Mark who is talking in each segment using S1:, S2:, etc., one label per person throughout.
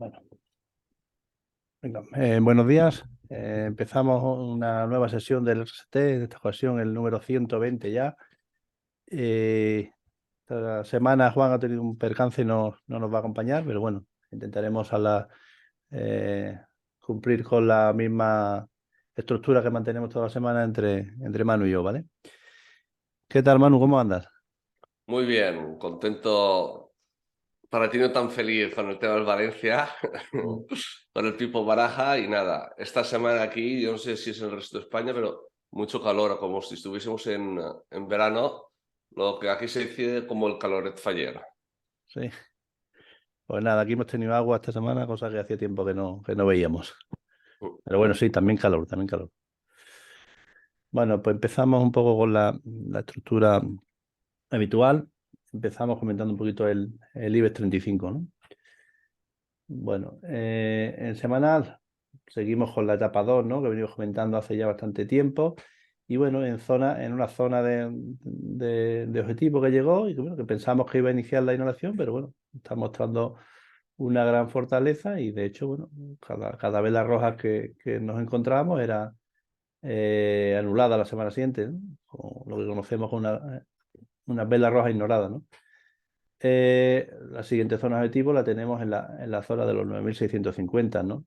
S1: Bueno, venga, buenos días. Empezamos una nueva sesión del RST, en esta ocasión el número 120 ya. Esta semana Juan ha tenido un percance y no nos va a acompañar, pero bueno, intentaremos eh, cumplir con la misma estructura que mantenemos toda la semana entre Manu y yo, ¿vale? ¿Qué tal, Manu? ¿Cómo andas?
S2: Muy bien, contento. Para ti no tan feliz con el tema del Valencia,
S1: Mm.
S2: con el Pipo Baraja y nada. Esta semana aquí, yo no sé si es en el resto de España, pero mucho calor, como si estuviésemos en verano, lo que aquí se dice como el caloret fallero.
S1: Sí, pues nada, aquí hemos tenido agua esta semana, cosa que hacía tiempo que no veíamos. Pero bueno, sí, también calor, también calor. Bueno, pues empezamos un poco con la estructura habitual. Empezamos comentando un poquito el IBEX 35, ¿no? Bueno, en semanal seguimos con la etapa 2, ¿no? Que venimos comentando hace ya bastante tiempo. Y bueno, en una zona de objetivo que llegó y que, bueno, que pensamos que iba a iniciar la inhalación, pero bueno, está mostrando una gran fortaleza y de hecho, bueno, cada vela roja que nos encontramos era anulada la semana siguiente, ¿no? O lo que conocemos como una vela roja ignorada, ¿no? La siguiente zona objetivo la tenemos en la zona de los 9.650, ¿no?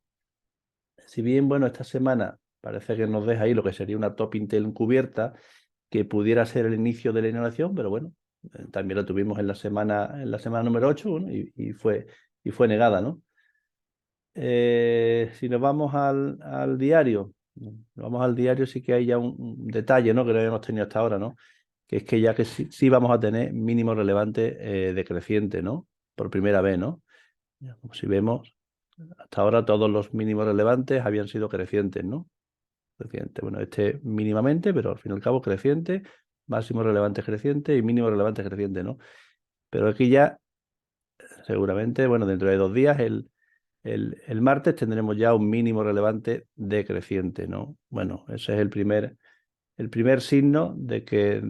S1: Si bien, bueno, esta semana parece que nos deja ahí lo que sería una top Intel encubierta, que pudiera ser el inicio de la inhalación, pero bueno, también lo tuvimos en la semana número 8, bueno, y fue negada, ¿no? Si nos vamos al diario, sí que hay ya un detalle, ¿no? Que no habíamos tenido hasta ahora, ¿no? Que es que ya que sí vamos a tener mínimo relevante decreciente, ¿no? Por primera vez, ¿no? Ya, como si vemos, hasta ahora todos los mínimos relevantes habían sido crecientes, ¿no? Creciente. Bueno, este mínimamente, pero al fin y al cabo creciente, máximo relevante creciente y mínimo relevante creciente, ¿no? Pero aquí ya, seguramente, bueno, dentro de 2 días, el martes tendremos ya un mínimo relevante decreciente, ¿no? Bueno, ese es el primer signo de que,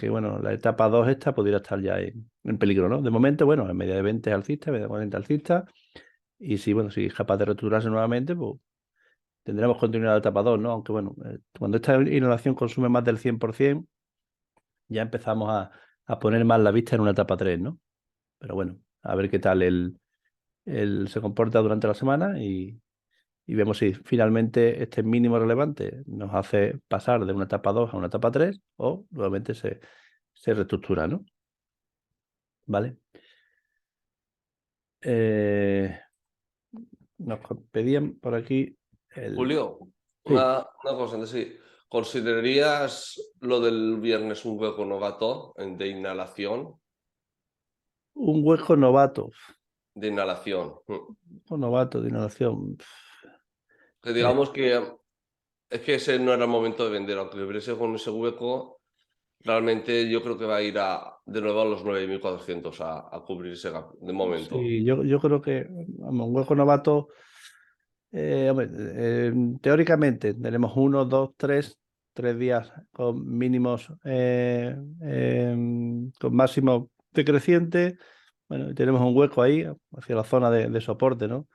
S1: bueno, la etapa 2 esta pudiera estar ya en peligro, ¿no? De momento, bueno, en media de 20 alcista, media de 40 alcista, y si, bueno, si es capaz de reestructurarse nuevamente, pues tendremos continuidad de etapa 2, ¿no? Aunque, bueno, cuando esta inhalación consume más del 100%, ya empezamos a poner más la vista en una etapa 3, ¿no? Pero bueno, a ver qué tal se comporta durante la semana y vemos si finalmente este mínimo relevante nos hace pasar de una etapa 2 a una etapa 3 o nuevamente se reestructura, ¿no? ¿Vale? Eh, Nos pedían por aquí el...
S2: Julio,
S1: Sí,
S2: una cosa antes, sí. ¿Considerarías lo del viernes un hueco novato de inhalación?
S1: un hueco novato.
S2: De inhalación.
S1: Un novato de inhalación.
S2: Que
S1: Eh,
S2: digamos que es que ese no era el momento de vender, aunque hubiese con ese hueco. Realmente yo creo que va a ir de nuevo a los 9.400 a cubrir ese gap, de momento.
S1: sí, yo creo que vamos, un hueco novato, hombre, teóricamente tenemos 1, 2, 3 días con mínimos, con máximo decreciente. Bueno, y tenemos un hueco ahí hacia la zona de soporte, ¿no?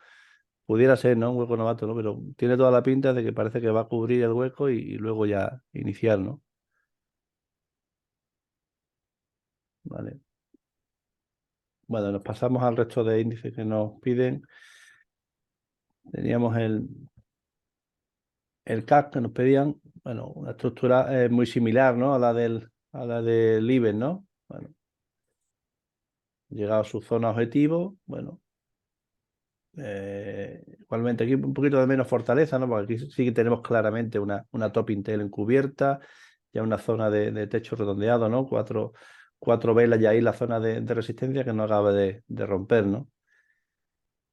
S1: Pudiera ser, ¿no? Un hueco novato, ¿no? Pero tiene toda la pinta de que parece que va a cubrir el hueco y luego ya iniciar, ¿no? Vale. Bueno, nos pasamos al resto de índices que nos piden. Teníamos el CAC que nos pedían, bueno, una estructura muy similar, ¿no? A la del IBEX, ¿no? Bueno, llegado a su zona objetivo, bueno, igualmente aquí un poquito de menos fortaleza, ¿no? Porque aquí sí que tenemos claramente una top Intel encubierta, ya una zona de techo redondeado, ¿no? Cuatro velas ya ahí la zona de resistencia que no acaba de romper, ¿no?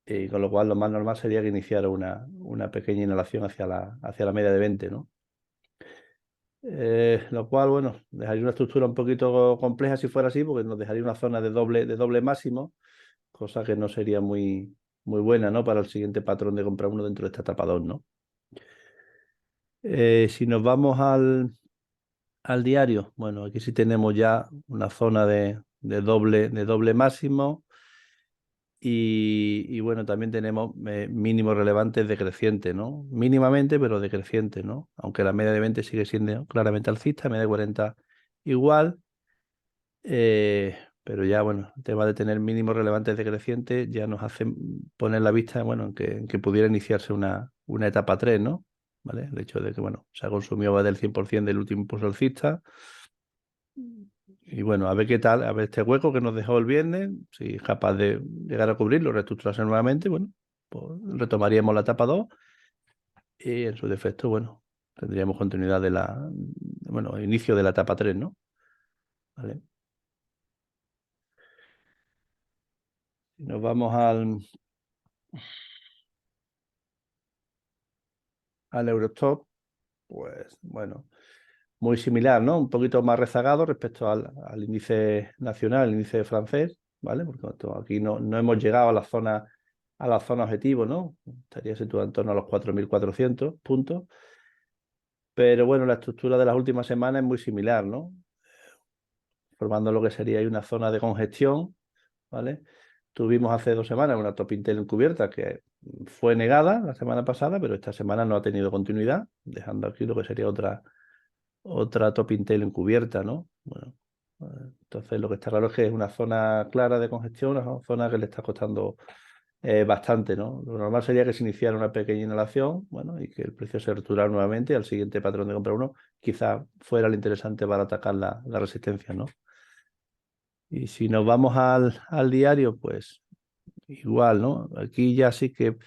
S1: Y con lo cual lo más normal sería que iniciara una pequeña inhalación hacia la media de 20, ¿no? Lo cual, bueno, dejaría una estructura un poquito compleja si fuera así, porque nos dejaría una zona de doble máximo, cosa que no sería muy buena, ¿no? Para el siguiente patrón de comprar uno dentro de esta etapa 2, ¿no? Si nos vamos al diario, bueno, aquí sí tenemos ya una zona de doble máximo Y bueno, también tenemos mínimos relevantes decrecientes, ¿no? Mínimamente, pero decrecientes, ¿no? Aunque la media de 20 sigue siendo claramente alcista, media de 40 igual. Pero ya, bueno, el tema de tener mínimos relevantes decrecientes ya nos hace poner la vista, bueno, en que pudiera iniciarse una etapa 3, ¿no? ¿Vale? El hecho de que, bueno, se ha consumido más del 100% del último impulso alcista. Y bueno, a ver qué tal, a ver este hueco que nos dejó el viernes, si es capaz de llegar a cubrirlo, reestructurarse nuevamente, bueno, pues retomaríamos la etapa 2 y en su defecto, bueno, tendríamos continuidad bueno, inicio de la etapa 3, ¿no? ¿Vale? Si nos vamos al Eurostop, pues bueno, muy similar, ¿no? Un poquito más rezagado respecto al índice nacional, el índice francés, ¿vale? Porque aquí no hemos llegado a la zona objetivo, ¿no? Estaría situado en torno a los 4.400 puntos. Pero bueno, la estructura de las últimas semanas es muy similar, ¿no? Formando lo que sería ahí una zona de congestión, ¿vale? Tuvimos hace 2 semanas una top Intel encubierta que fue negada la semana pasada, pero esta semana no ha tenido continuidad, dejando aquí lo que sería otra top Intel encubierta, ¿no? Bueno, entonces lo que está claro es que es una zona clara de congestión, una zona que le está costando bastante, ¿no? Lo normal sería que se iniciara una pequeña inhalación, bueno, y que el precio se reestructurara nuevamente y al siguiente patrón de compra 1 quizá fuera el interesante para atacar la resistencia, ¿no? Y si nos vamos al diario, pues igual, ¿no? Aquí ya sí que,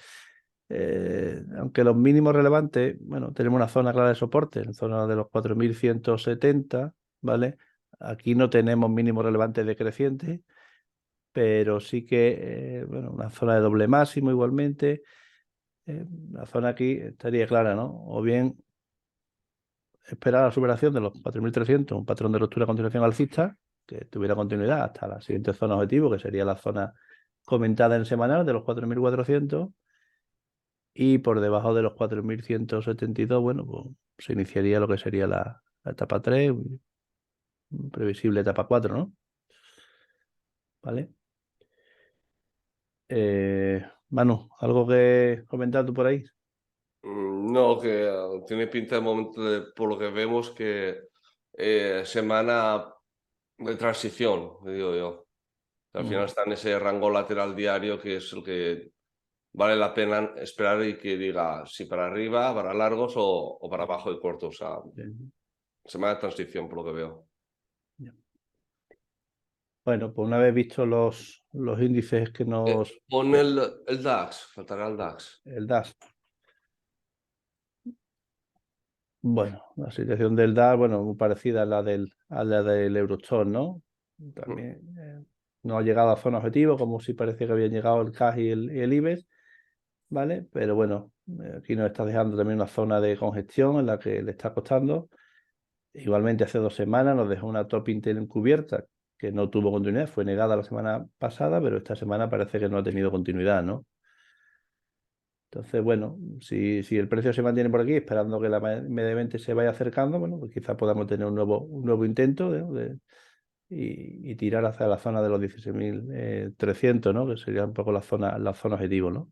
S1: aunque los mínimos relevantes, bueno, tenemos una zona clara de soporte, en zona de los 4.170, ¿vale? Aquí no tenemos mínimos relevantes decrecientes, pero sí que, bueno, una zona de doble máximo igualmente. La zona aquí estaría clara, ¿no? O bien esperar la superación de los 4.300, un patrón de ruptura a continuación alcista, que tuviera continuidad hasta la siguiente zona objetivo, que sería la zona comentada en semanal de los 4.400, y por debajo de los 4.172, bueno, pues se iniciaría lo que sería la etapa 3, previsible etapa 4, ¿no? ¿Vale? Manu, ¿algo que comentar tú por ahí?
S2: No, que tiene pinta de momento, por lo que vemos, que semana de transición, digo yo. Al final está en ese rango lateral diario que es el que vale la pena esperar y que diga si para arriba, para largos o para abajo y cortos. O sea, semana de transición, por lo que veo.
S1: Bueno, pues una vez visto los índices que nos...
S2: Pon el DAX, faltará el DAX.
S1: El DAX. Bueno, la situación del DAX, bueno, muy parecida a la del Eurostoxx, ¿no? También no ha llegado a zona objetivo, como si parecía que habían llegado el CAC y el IBEX, ¿vale? Pero bueno, aquí nos está dejando también una zona de congestión en la que le está costando. Igualmente hace 2 semanas nos dejó una top Intel encubierta que no tuvo continuidad, fue negada la semana pasada, pero esta semana parece que no ha tenido continuidad, ¿no? Entonces, bueno, si el precio se mantiene por aquí, esperando que la media de 20 se vaya acercando, bueno, pues quizás podamos tener un nuevo intento y tirar hacia la zona de los 16.300, ¿no? Que sería un poco la zona objetivo, ¿no?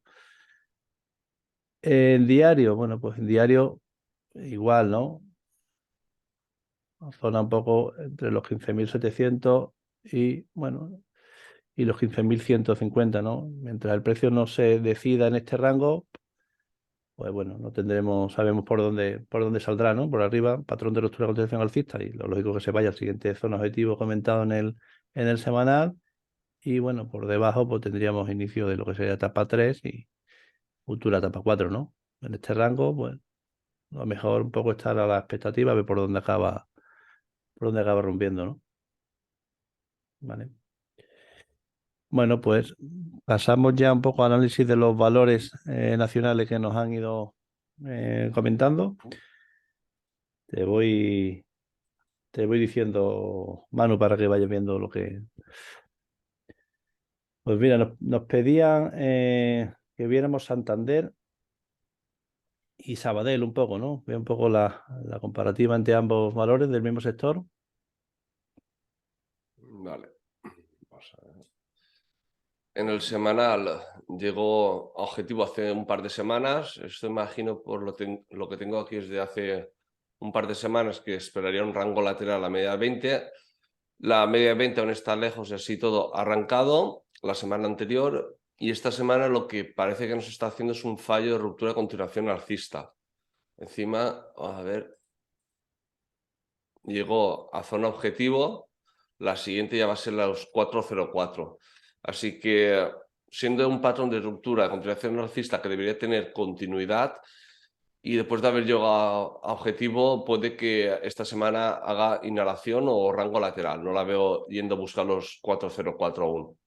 S1: En diario, bueno, pues en diario igual, ¿no? Zona un poco entre los 15.700 y, bueno, y los 15.150, ¿no? Mientras el precio no se decida en este rango, pues bueno, no tendremos, sabemos por dónde saldrá, ¿no? Por arriba, patrón de ruptura de continuación alcista, y lo lógico que se vaya al siguiente zona objetivo comentado en el semanal. Y bueno, por debajo, pues tendríamos inicio de lo que sería etapa 3 y futura etapa 4, ¿no? En este rango, pues a lo mejor un poco estar a la expectativa, ver por dónde acaba rompiendo, ¿no? Vale. Bueno, pues pasamos ya un poco al análisis de los valores nacionales que nos han ido comentando. Te voy diciendo, Manu, para que vayas viendo lo que... Pues mira, nos pedían que viéramos Santander y Sabadell un poco, ¿no? Ve un poco la comparativa entre ambos valores del mismo sector.
S2: Vale. Vamos a ver. En el semanal llegó a objetivo hace un par de semanas. Esto imagino por lo que tengo aquí es de hace un par de semanas, que esperaría un rango lateral a media de 20. La media de 20 aún está lejos y así todo arrancado la semana anterior. Y esta semana lo que parece que nos está haciendo es un fallo de ruptura de continuación alcista. Encima, a ver, llegó a zona objetivo. La siguiente ya va a ser los 404. Así que, siendo un patrón de ruptura de continuación alcista que debería tener continuidad, y después de haber llegado a objetivo, puede que esta semana haga inhalación o rango lateral. No la veo yendo a buscar los 404 aún.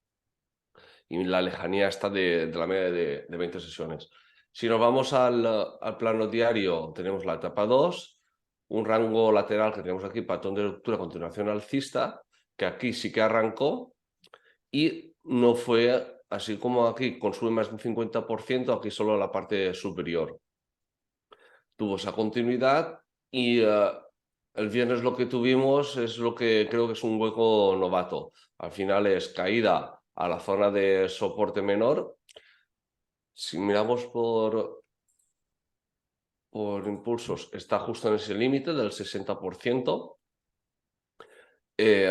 S2: Y la lejanía está de la media de 20 sesiones. Si nos vamos al plano diario, tenemos la etapa 2, un rango lateral que tenemos aquí, patrón de ruptura, continuación alcista, que aquí sí que arrancó y no fue así como aquí consume más de un 50%, aquí solo la parte superior. Tuvo esa continuidad y el viernes lo que tuvimos es lo que creo que es un hueco novato. Al final es caída a la zona de soporte menor. Si miramos por impulsos, está justo en ese límite del 60%.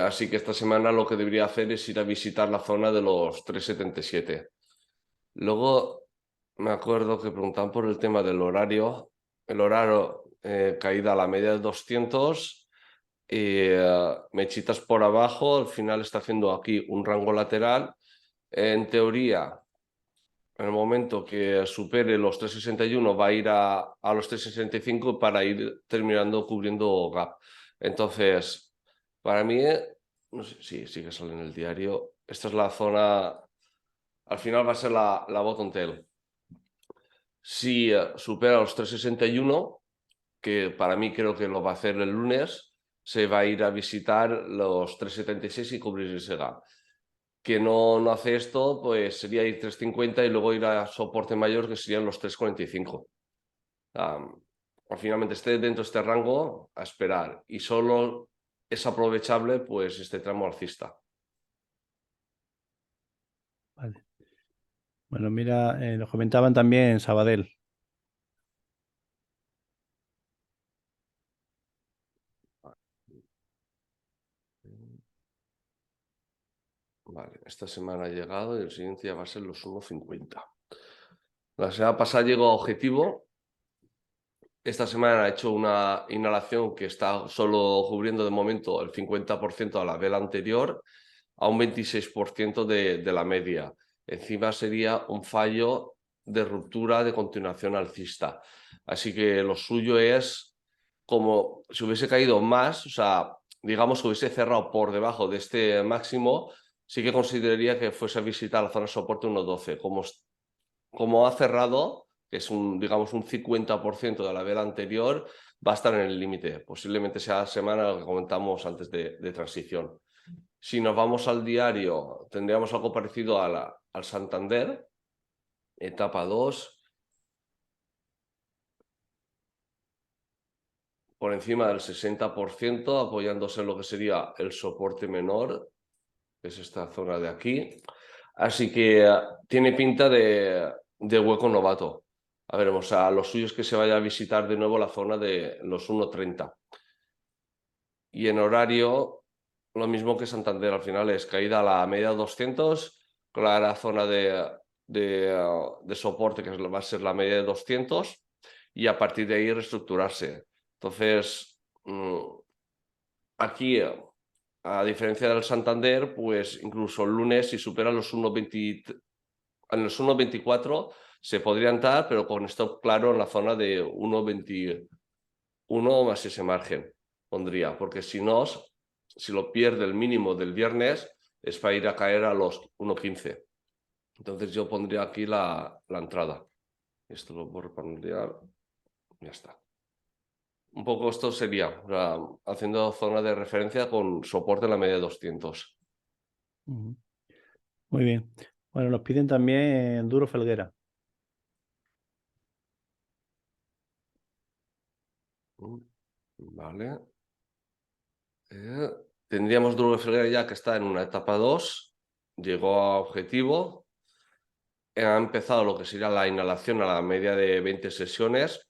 S2: Así que esta semana lo que debería hacer es ir a visitar la zona de los 3,77. Luego me acuerdo que preguntaban por el tema del horario. El horario caída a la media de 200. Mechitas por abajo, al final está haciendo aquí un rango lateral. En teoría, en el momento que supere los 3,61 va a ir a los 3,65 para ir terminando cubriendo gap. Entonces, para mí, no sé, sí que sale en el diario. Esta es la zona, al final va a ser la bottom tail. Si supera los 3,61, que para mí creo que lo va a hacer el lunes, se va a ir a visitar los 3,76 y cubrir ese gap. Que no hace esto, pues sería ir 3,50 y luego ir a soporte mayor, que serían los 3,45. Finalmente esté dentro de este rango, a esperar. Y solo es aprovechable pues este tramo alcista.
S1: Vale. Bueno, mira, nos comentaban también Sabadell.
S2: Vale, esta semana ha llegado y el siguiente ya va a ser los 1,50. La semana pasada llegó a objetivo. Esta semana ha hecho una inhalación que está solo cubriendo de momento el 50% a la vela anterior, a un 26% de la media. Encima sería un fallo de ruptura de continuación alcista. Así que lo suyo es como si hubiese caído más, o sea, digamos que hubiese cerrado por debajo de este máximo, sí que consideraría que fuese a visitar la zona de soporte 1,12. Como ha cerrado, que es digamos un 50% de la vela anterior, va a estar en el límite. Posiblemente sea la semana que comentamos antes de transición. Si nos vamos al diario, tendríamos algo parecido al Santander, etapa 2, por encima del 60%, apoyándose en lo que sería el soporte menor, que es esta zona de aquí. Así que tiene pinta de hueco novato. A ver, o sea, lo suyo es que se vaya a visitar de nuevo la zona de los 1,30. Y en horario, lo mismo que Santander, al final es caída a la media 200, clara zona de soporte, que va a ser la media de 200, y a partir de ahí reestructurarse. Entonces, aquí, a diferencia del Santander, pues incluso el lunes, si supera los 1,20, en los 1,24 se podría entrar, pero con stop claro en la zona de 1,21 más ese margen pondría, porque si no, si lo pierde el mínimo del viernes, es para ir a caer a los 1,15. Entonces yo pondría aquí la entrada. Esto lo borro para ampliar. Ya está. Un poco esto sería, o sea, haciendo zona de referencia con soporte en la media de 200.
S1: Muy bien. Bueno, nos piden también Duro Felguera.
S2: Vale. Tendríamos Duro Felguera ya que está en una etapa 2. Llegó a objetivo. ha empezado lo que sería la inhalación a la media de 20 sesiones,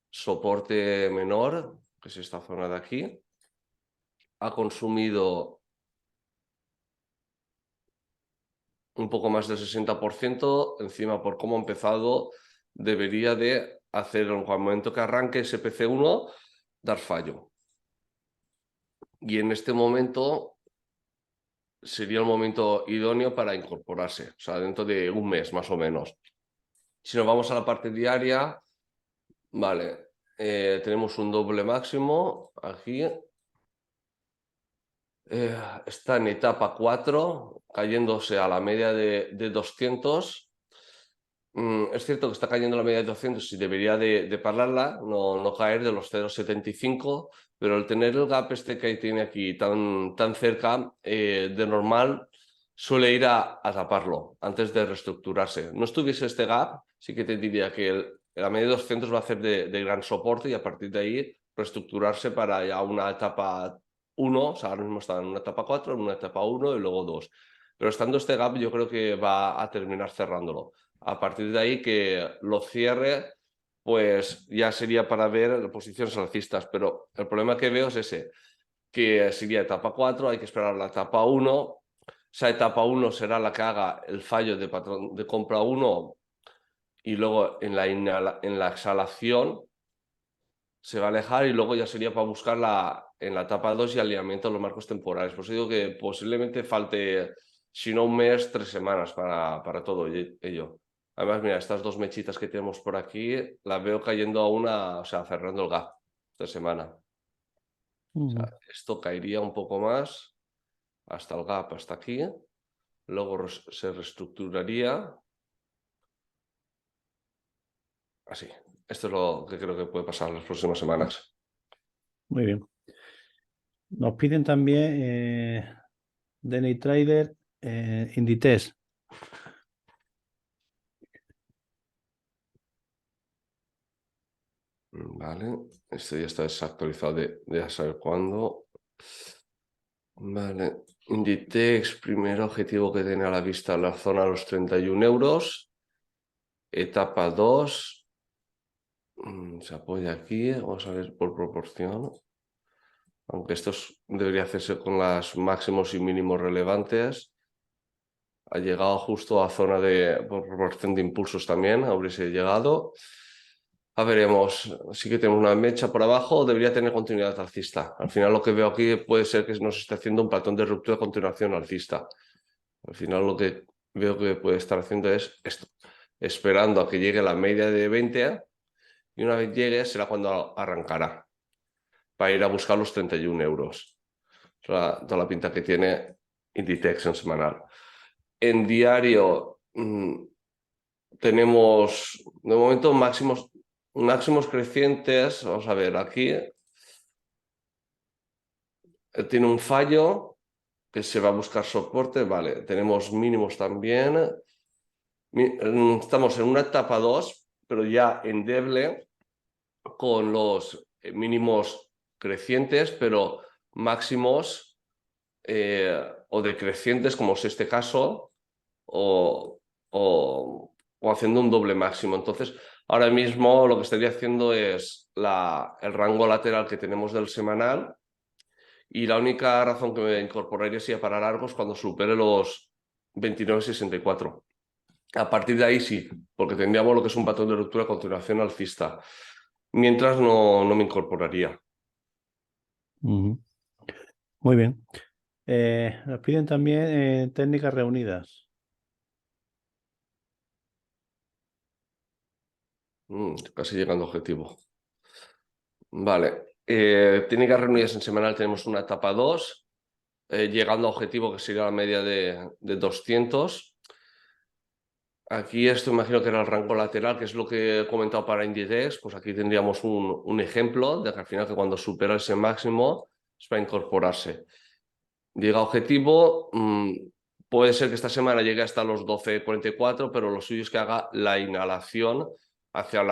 S2: soporte menor, que es esta zona de aquí. Ha consumido un poco más del 60%, encima por cómo ha empezado, debería de hacer, en el momento que arranque SPC1, dar fallo. Y en este momento sería el momento idóneo para incorporarse, o sea, dentro de un mes más o menos. Si nos vamos a la parte diaria, vale, tenemos un doble máximo aquí. Está en etapa 4, cayéndose a la media de 200. Es cierto que está cayendo la media de 200 y debería de pararla, no caer de los 0,75, pero el tener el gap este que tiene aquí tan cerca, de normal suele ir a taparlo antes de reestructurarse. No estuviese este gap, sí que te diría que la media de 200 va a hacer de gran soporte y a partir de ahí reestructurarse para ya una etapa 1, o sea, ahora mismo está en una etapa 4, en una etapa 1 y luego 2. Pero estando este gap yo creo que va a terminar cerrándolo. A partir de ahí que lo cierre, pues ya sería para ver posiciones alcistas, pero el problema que veo es ese, que sería etapa 4, hay que esperar la etapa 1, esa etapa 1 será la que haga el fallo de patrón de compra 1 y luego en la exhalación se va a alejar y luego ya sería para buscar en la etapa 2 y alineamiento de los marcos temporales. Por eso digo que posiblemente falte, si no un mes, 3 semanas para todo ello. Además, mira, estas dos mechitas que tenemos por aquí, las veo cayendo a una, o sea, cerrando el gap esta semana. O sea, esto caería un poco más hasta el gap, hasta aquí. Luego se reestructuraría. Así. Esto es lo que creo que puede pasar en las próximas semanas.
S1: Muy bien. Nos piden también Day Trader, Inditex.
S2: Vale, esto ya está desactualizado de ya saber cuándo. Vale, Inditex, primer objetivo que tiene a la vista la zona de los 31 euros. Etapa 2. Se apoya aquí, vamos a ver por proporción. Aunque esto debería hacerse con los máximos y mínimos relevantes. Ha llegado justo a zona por proporción de impulsos también, habría llegado. A veremos, sí que tenemos una mecha por abajo, debería tener continuidad alcista. Al final lo que veo aquí puede ser que nos esté haciendo un patrón de ruptura de continuación alcista. Al final lo que veo que puede estar haciendo es esto, esperando a que llegue la media de 20 y una vez llegue será cuando arrancará para ir a buscar los 31 euros. Toda la pinta que tiene Inditex en semanal. En diario tenemos de momento máximos crecientes. Vamos a ver, aquí tiene un fallo que se va a buscar soporte. Vale, tenemos mínimos también. Estamos en una etapa 2, pero ya endeble con los mínimos crecientes, pero máximos o decrecientes, como es este caso, o haciendo un doble máximo. Entonces, ahora mismo lo que estaría haciendo es el rango lateral que tenemos del semanal y la única razón que me incorporaría sería para largos cuando supere los 29,64. A partir de ahí sí, porque tendríamos lo que es un patrón de ruptura a continuación alcista. Mientras no me incorporaría.
S1: Muy bien. Nos piden también técnicas reunidas.
S2: Casi llegando a objetivo. Vale. Técnicas reunidas en semanal tenemos una etapa 2, llegando a objetivo que sería la media de 200. Aquí esto imagino que era el rango lateral, que es lo que he comentado para Inditex. Pues aquí tendríamos un ejemplo de que al final que cuando supera ese máximo es para incorporarse. Llega a objetivo, puede ser que esta semana llegue hasta los 12,44, pero lo suyo es que haga la inhalación hacia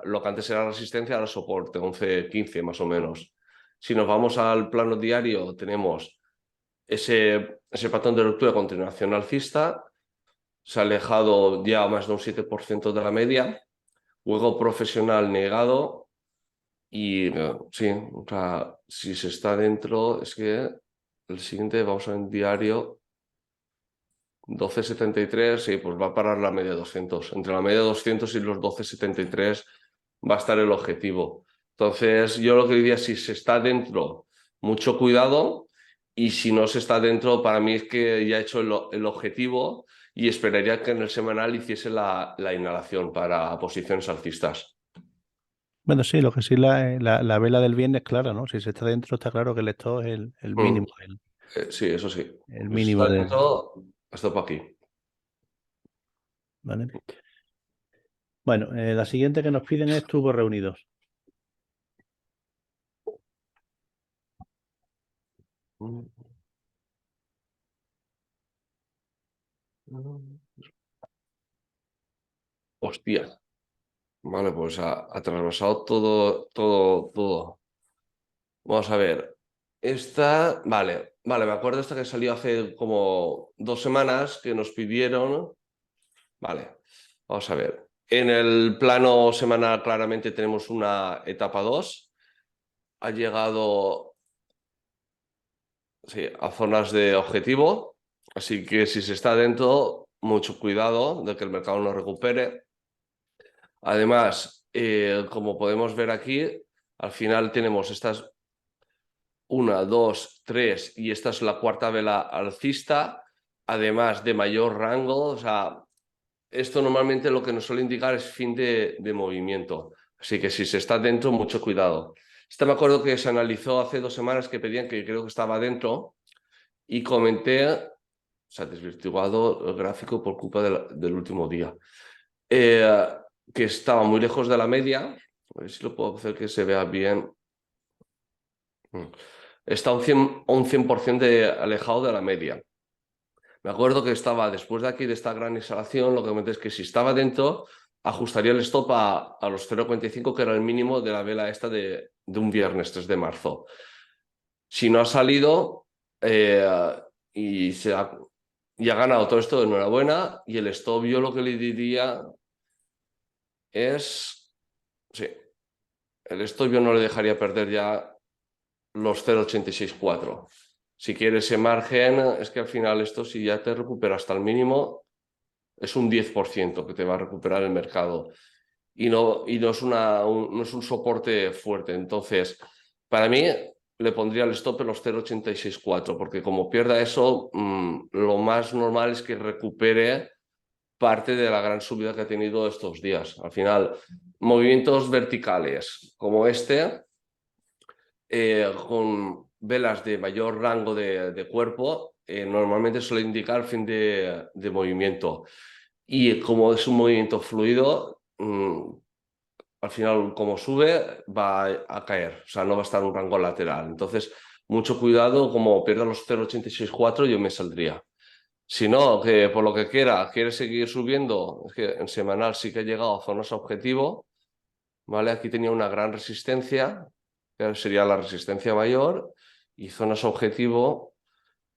S2: lo que antes era resistencia, ahora soporte, 11,15 más o menos. Si nos vamos al plano diario, tenemos ese patrón de ruptura de continuación alcista. se ha alejado ya más de un 7% de la media. Juego profesional negado. Y sí, o sea, si se está dentro, es que el siguiente, vamos a ver en diario, 12,73, sí, pues va a parar la media 200. Entre la media 200 y los 12,73 va a estar el objetivo. Entonces, yo lo que diría, si se está dentro, mucho cuidado. Y si no se está dentro, para mí es que ya he hecho el objetivo y esperaría que en el semanal hiciese la inhalación para posiciones alcistas.
S1: Bueno, sí, lo que sí, la vela del viernes, claro, ¿no? Si se está dentro, está claro que el stop es el
S2: Mm,
S1: mínimo,
S2: sí, eso sí.
S1: el
S2: Si
S1: mínimo
S2: está
S1: de.
S2: dentro, esto para aquí.
S1: ¿Vale? Bueno, la siguiente que nos piden es tubos reunidos.
S2: Hostia. Vale, pues ha trasvasado todo. Vamos a ver. Esta, vale, me acuerdo esta que salió hace como 2 semanas que nos pidieron. Vale, vamos a ver. En el plano semanal claramente tenemos una etapa 2. Ha llegado, sí, a zonas de objetivo. Así que si se está dentro, mucho cuidado de que el mercado no recupere. Además, como podemos ver aquí, al final tenemos estas 1, 2, 3 y esta es la cuarta vela alcista, además de mayor rango. O sea, esto normalmente lo que nos suele indicar es fin de movimiento. Así que si se está dentro, mucho cuidado. Esta me acuerdo que se analizó hace 2 semanas que pedían que creo que estaba dentro y comenté, se ha desvirtuado el gráfico por culpa del último día, que estaba muy lejos de la media. A ver si lo puedo hacer que se vea bien. Está un 100% alejado de la media. Me acuerdo que estaba después de aquí, de esta gran exhalación, lo que comenté es que si estaba dentro, ajustaría el stop a los 0,45, que era el mínimo de la vela esta de un viernes 3 de marzo. Si no ha salido y ha ganado todo esto, enhorabuena. Y el stop yo lo que le diría es, sí, el stop yo no le dejaría perder ya los 0,864. Si quieres ese margen, es que al final esto, si ya te recupera hasta el mínimo, es un 10% que te va a recuperar el mercado. Y no es un soporte fuerte. Entonces, para mí, le pondría el stop en los 0,864, porque como pierda eso, lo más normal es que recupere parte de la gran subida que ha tenido estos días. Al final, movimientos verticales como este, con velas de mayor rango de cuerpo, normalmente suele indicar fin de movimiento. Y como es un movimiento fluido, al final, como sube, va a caer. O sea, no va a estar en un rango lateral. Entonces, mucho cuidado, como pierda los 0,864, yo me saldría. Si no, que por lo que quiere seguir subiendo, es que en semanal sí que ha llegado a zonas objetivo, ¿vale? Aquí tenía una gran resistencia, que sería la resistencia mayor, y zonas objetivo,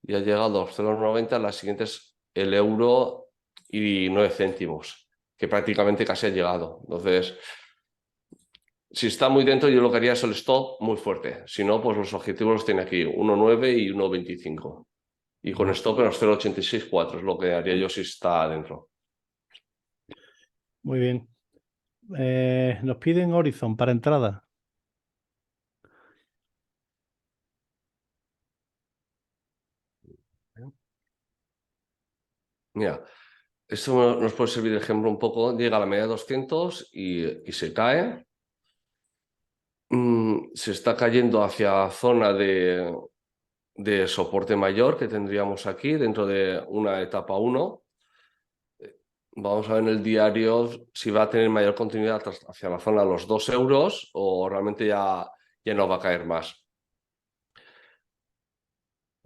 S2: y ha llegado a los 0,90, las siguientes el euro y 9 céntimos, que prácticamente casi ha llegado. Entonces, si está muy dentro, yo lo que haría es el stop muy fuerte. Si no, pues los objetivos los tiene aquí, 1,9 y 1,25. Y con stop en los 0,864 es lo que haría yo si está adentro.
S1: Muy bien. Nos piden Horizon para entrada.
S2: Mira, esto nos puede servir de ejemplo un poco. Llega a la media de 200 y se cae. Se está cayendo hacia zona de soporte mayor que tendríamos aquí dentro de una etapa 1. Vamos a ver en el diario si va a tener mayor continuidad hacia la zona de los 2 euros o realmente ya no va a caer más.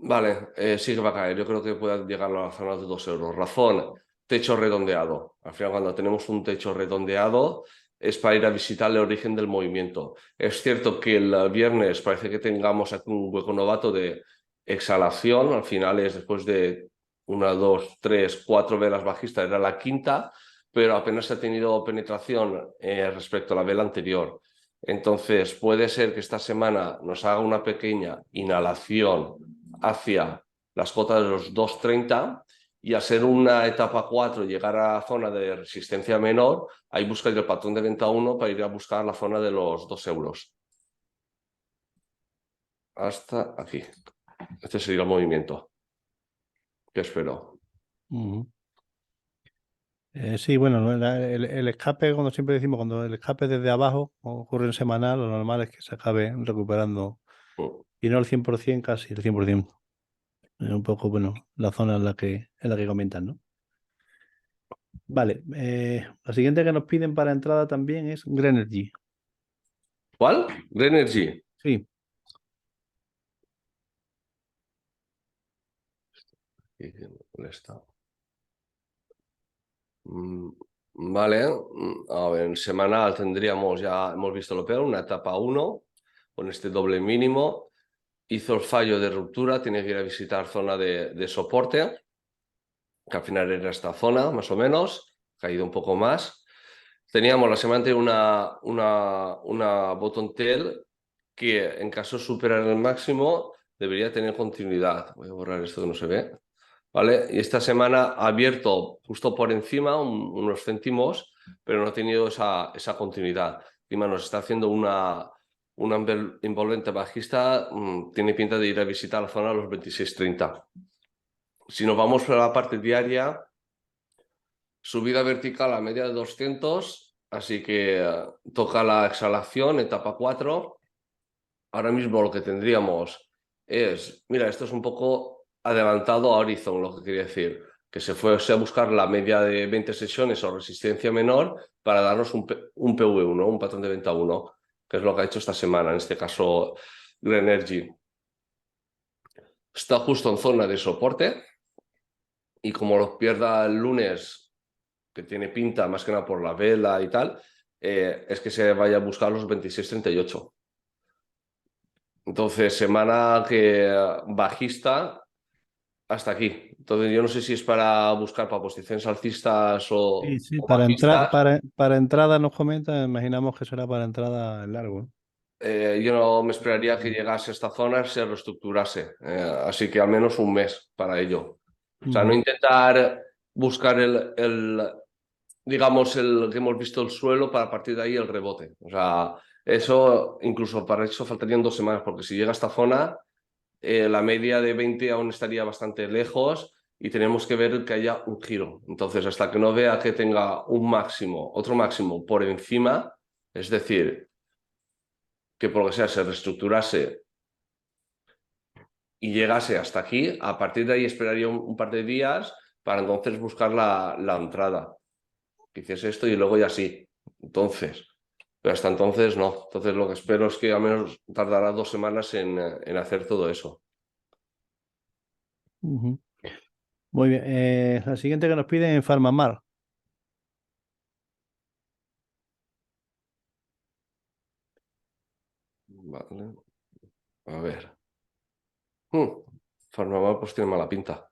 S2: Vale, sí que va a caer. Yo creo que puede llegar a la zona de 2 euros. Razón, techo redondeado. Al final, cuando tenemos un techo redondeado, es para ir a visitar el origen del movimiento. Es cierto que el viernes parece que tengamos aquí un hueco novato de exhalación. Al final es después de una, dos, tres, cuatro velas bajistas, era la quinta, pero apenas ha tenido penetración respecto a la vela anterior. Entonces, puede ser que esta semana nos haga una pequeña inhalación hacia las cotas de los 2,30 y al ser una etapa 4 llegar a la zona de resistencia menor, ahí buscaría el patrón de venta 1 para ir a buscar la zona de los 2 euros. Hasta aquí. Este sería el movimiento que espero.
S1: Sí, bueno, el escape, cuando siempre decimos, cuando el escape desde abajo ocurre en semanal, lo normal es que se acabe recuperando, y no el 100%, casi el 100%. Es un poco, bueno, la zona en la que comentan, ¿no? Vale, la siguiente que nos piden para entrada también es Grenergy.
S2: ¿Cuál? Grenergy.
S1: Sí.
S2: ¿Dónde está? Vale, a ver, en semanal tendríamos, ya hemos visto lo peor, una etapa 1 con este doble mínimo. Hizo el fallo de ruptura, tiene que ir a visitar zona de soporte, que al final era esta zona, más o menos, caído un poco más. Teníamos la semana anterior una bottom tail que en caso de superar el máximo debería tener continuidad. Voy a borrar esto que no se ve. ¿Vale? Y esta semana ha abierto justo por encima unos céntimos, pero no ha tenido esa continuidad. Encima nos está haciendo una envolvente bajista, tiene pinta de ir a visitar la zona de los 26,30. Si nos vamos a la parte diaria, subida vertical a media de 200, así que toca la exhalación, etapa 4. Ahora mismo lo que tendríamos es, mira, esto es un poco adelantado a Horizon, lo que quería decir, que se fuese a buscar la media de 20 sesiones o resistencia menor para darnos un PV1, un patrón de venta 1, que es lo que ha hecho esta semana, en este caso Grenergy. Está justo en zona de soporte y como lo pierda el lunes, que tiene pinta más que nada por la vela y tal, es que se vaya a buscar los 26,38. Entonces, semana que bajista hasta aquí. Entonces, yo no sé si es para buscar para posiciones alcistas
S1: Sí, sí,
S2: o bajistas.
S1: para entrada nos comenta, imaginamos que será para entrada en largo, ¿no?
S2: Yo no me esperaría que llegase a esta zona, se reestructurase. Así que al menos un mes para ello. O sea, no intentar buscar digamos, el que hemos visto el suelo para partir de ahí el rebote. O sea, eso, incluso para eso faltarían 2 semanas, porque si llega a esta zona, la media de 20 aún estaría bastante lejos y tenemos que ver que haya un giro. Entonces, hasta que no vea que tenga un máximo, otro máximo por encima, es decir, que por lo que sea se reestructurase y llegase hasta aquí, a partir de ahí esperaría un par de días para entonces buscar la entrada. Que hiciese esto y luego ya sí. Entonces, pero hasta entonces no. Entonces lo que espero es que al menos tardará 2 semanas en hacer todo eso.
S1: Muy bien. La siguiente que nos piden es Farmamar.
S2: Vale. A ver. Farmamar pues tiene mala pinta.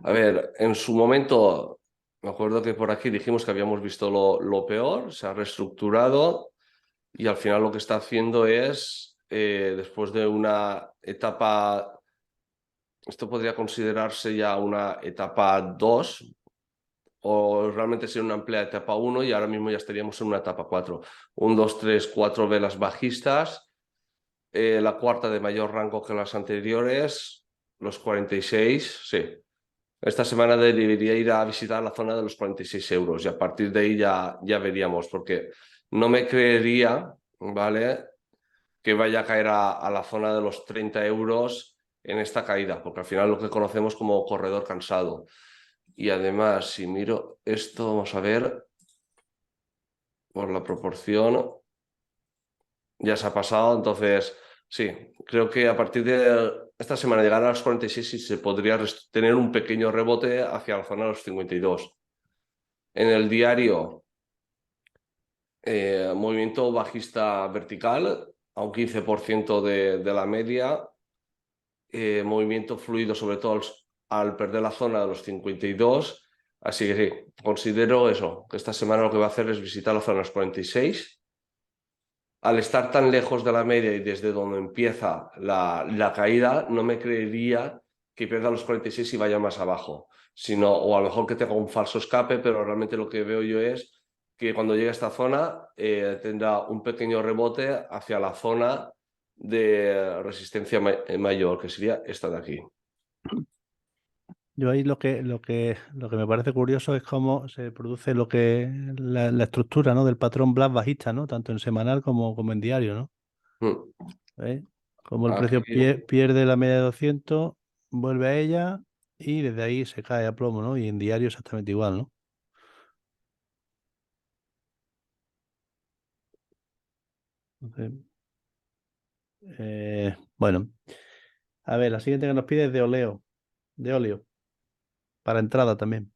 S2: A ver, en su momento, me acuerdo que por aquí dijimos que habíamos visto lo peor, se ha reestructurado y al final lo que está haciendo es, después de una etapa, esto podría considerarse ya una etapa 2 o realmente ser una amplia etapa 1 y ahora mismo ya estaríamos en una etapa 4. 1, 2, 3, 4 velas bajistas, la cuarta de mayor rango que las anteriores, los 46, sí. Esta semana debería ir a visitar la zona de los 46 euros y a partir de ahí ya veríamos, porque no me creería, ¿vale?, que vaya a caer a la zona de los 30 euros en esta caída, porque al final lo que conocemos como corredor cansado. Y además, si miro esto, vamos a ver, por la proporción, ya se ha pasado, entonces sí, creo que a partir de esta semana llegar a los 46 y se podría tener un pequeño rebote hacia la zona de los 52. En el diario, movimiento bajista vertical a un 15% de la media, movimiento fluido sobre todo al perder la zona de los 52. Así que sí, considero eso, que esta semana lo que va a hacer es visitar la zona de los 46. Al estar tan lejos de la media y desde donde empieza la caída, no me creería que pierda los 46 y vaya más abajo, sino, o a lo mejor que tenga un falso escape, pero realmente lo que veo yo es que cuando llegue a esta zona tendrá un pequeño rebote hacia la zona de resistencia mayor, que sería esta de aquí.
S1: Yo ahí lo que me parece curioso es cómo se produce la estructura, ¿no? Del patrón Black bajista, ¿no? Tanto en semanal como en diario, ¿no?
S2: Mm.
S1: ¿Veis? Como el precio
S2: Aquí,
S1: pierde la media de 200, vuelve a ella y desde ahí se cae a plomo, ¿no? Y en diario exactamente igual, ¿no? Entonces, bueno, a ver, la siguiente que nos pide es de óleo, para entrada también.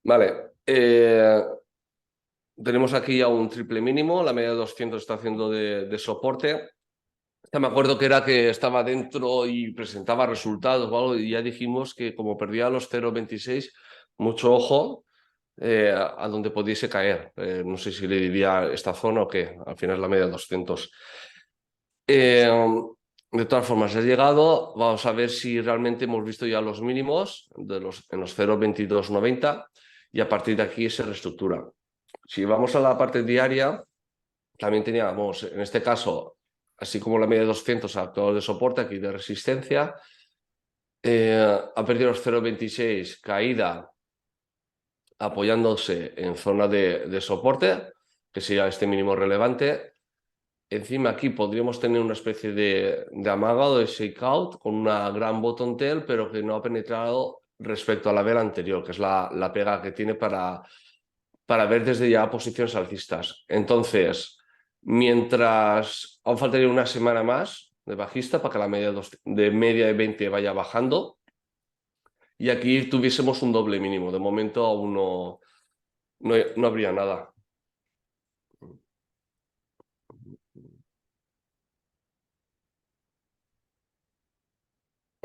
S2: vale. Tenemos aquí ya un triple mínimo, la media de 200 está haciendo de soporte. Ya me acuerdo que era que estaba dentro y presentaba resultados o algo, y ya dijimos que como perdía los 0,26, mucho ojo a donde pudiese caer. No sé si le diría esta zona o qué, al final es la media de 200. Eh, de todas formas, he llegado, vamos a ver si realmente hemos visto ya los mínimos en los 0,2290 y a partir de aquí se reestructura. Si vamos a la parte diaria, también teníamos, en este caso, así como la media de 200 ha actuado de soporte, aquí de resistencia. Ha perdido los 0,26, caída apoyándose en zona de soporte, que sería este mínimo relevante. Encima aquí podríamos tener una especie de amagado, de shakeout, con una gran bottom tail, pero que no ha penetrado respecto a la vela anterior, que es la pega que tiene para ver desde ya posiciones alcistas. Entonces, mientras aún faltaría una semana más de bajista para que la media de 20 vaya bajando y aquí tuviésemos un doble mínimo. De momento aún no habría nada.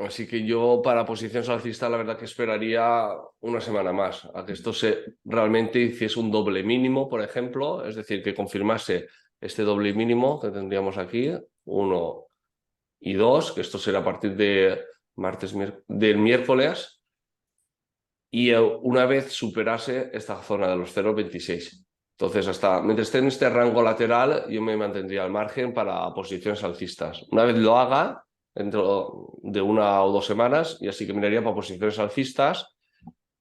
S2: Así que yo para posiciones alcistas la verdad que esperaría una semana más a que esto realmente hiciese un doble mínimo, por ejemplo, es decir, que confirmase este doble mínimo que tendríamos aquí, 1 y 2, que esto será a partir de del miércoles, y una vez superase esta zona de los 0,26. Entonces, mientras esté en este rango lateral, yo me mantendría al margen para posiciones alcistas. Una vez lo haga, dentro de 1 o 2 semanas, y así que miraría para posiciones alcistas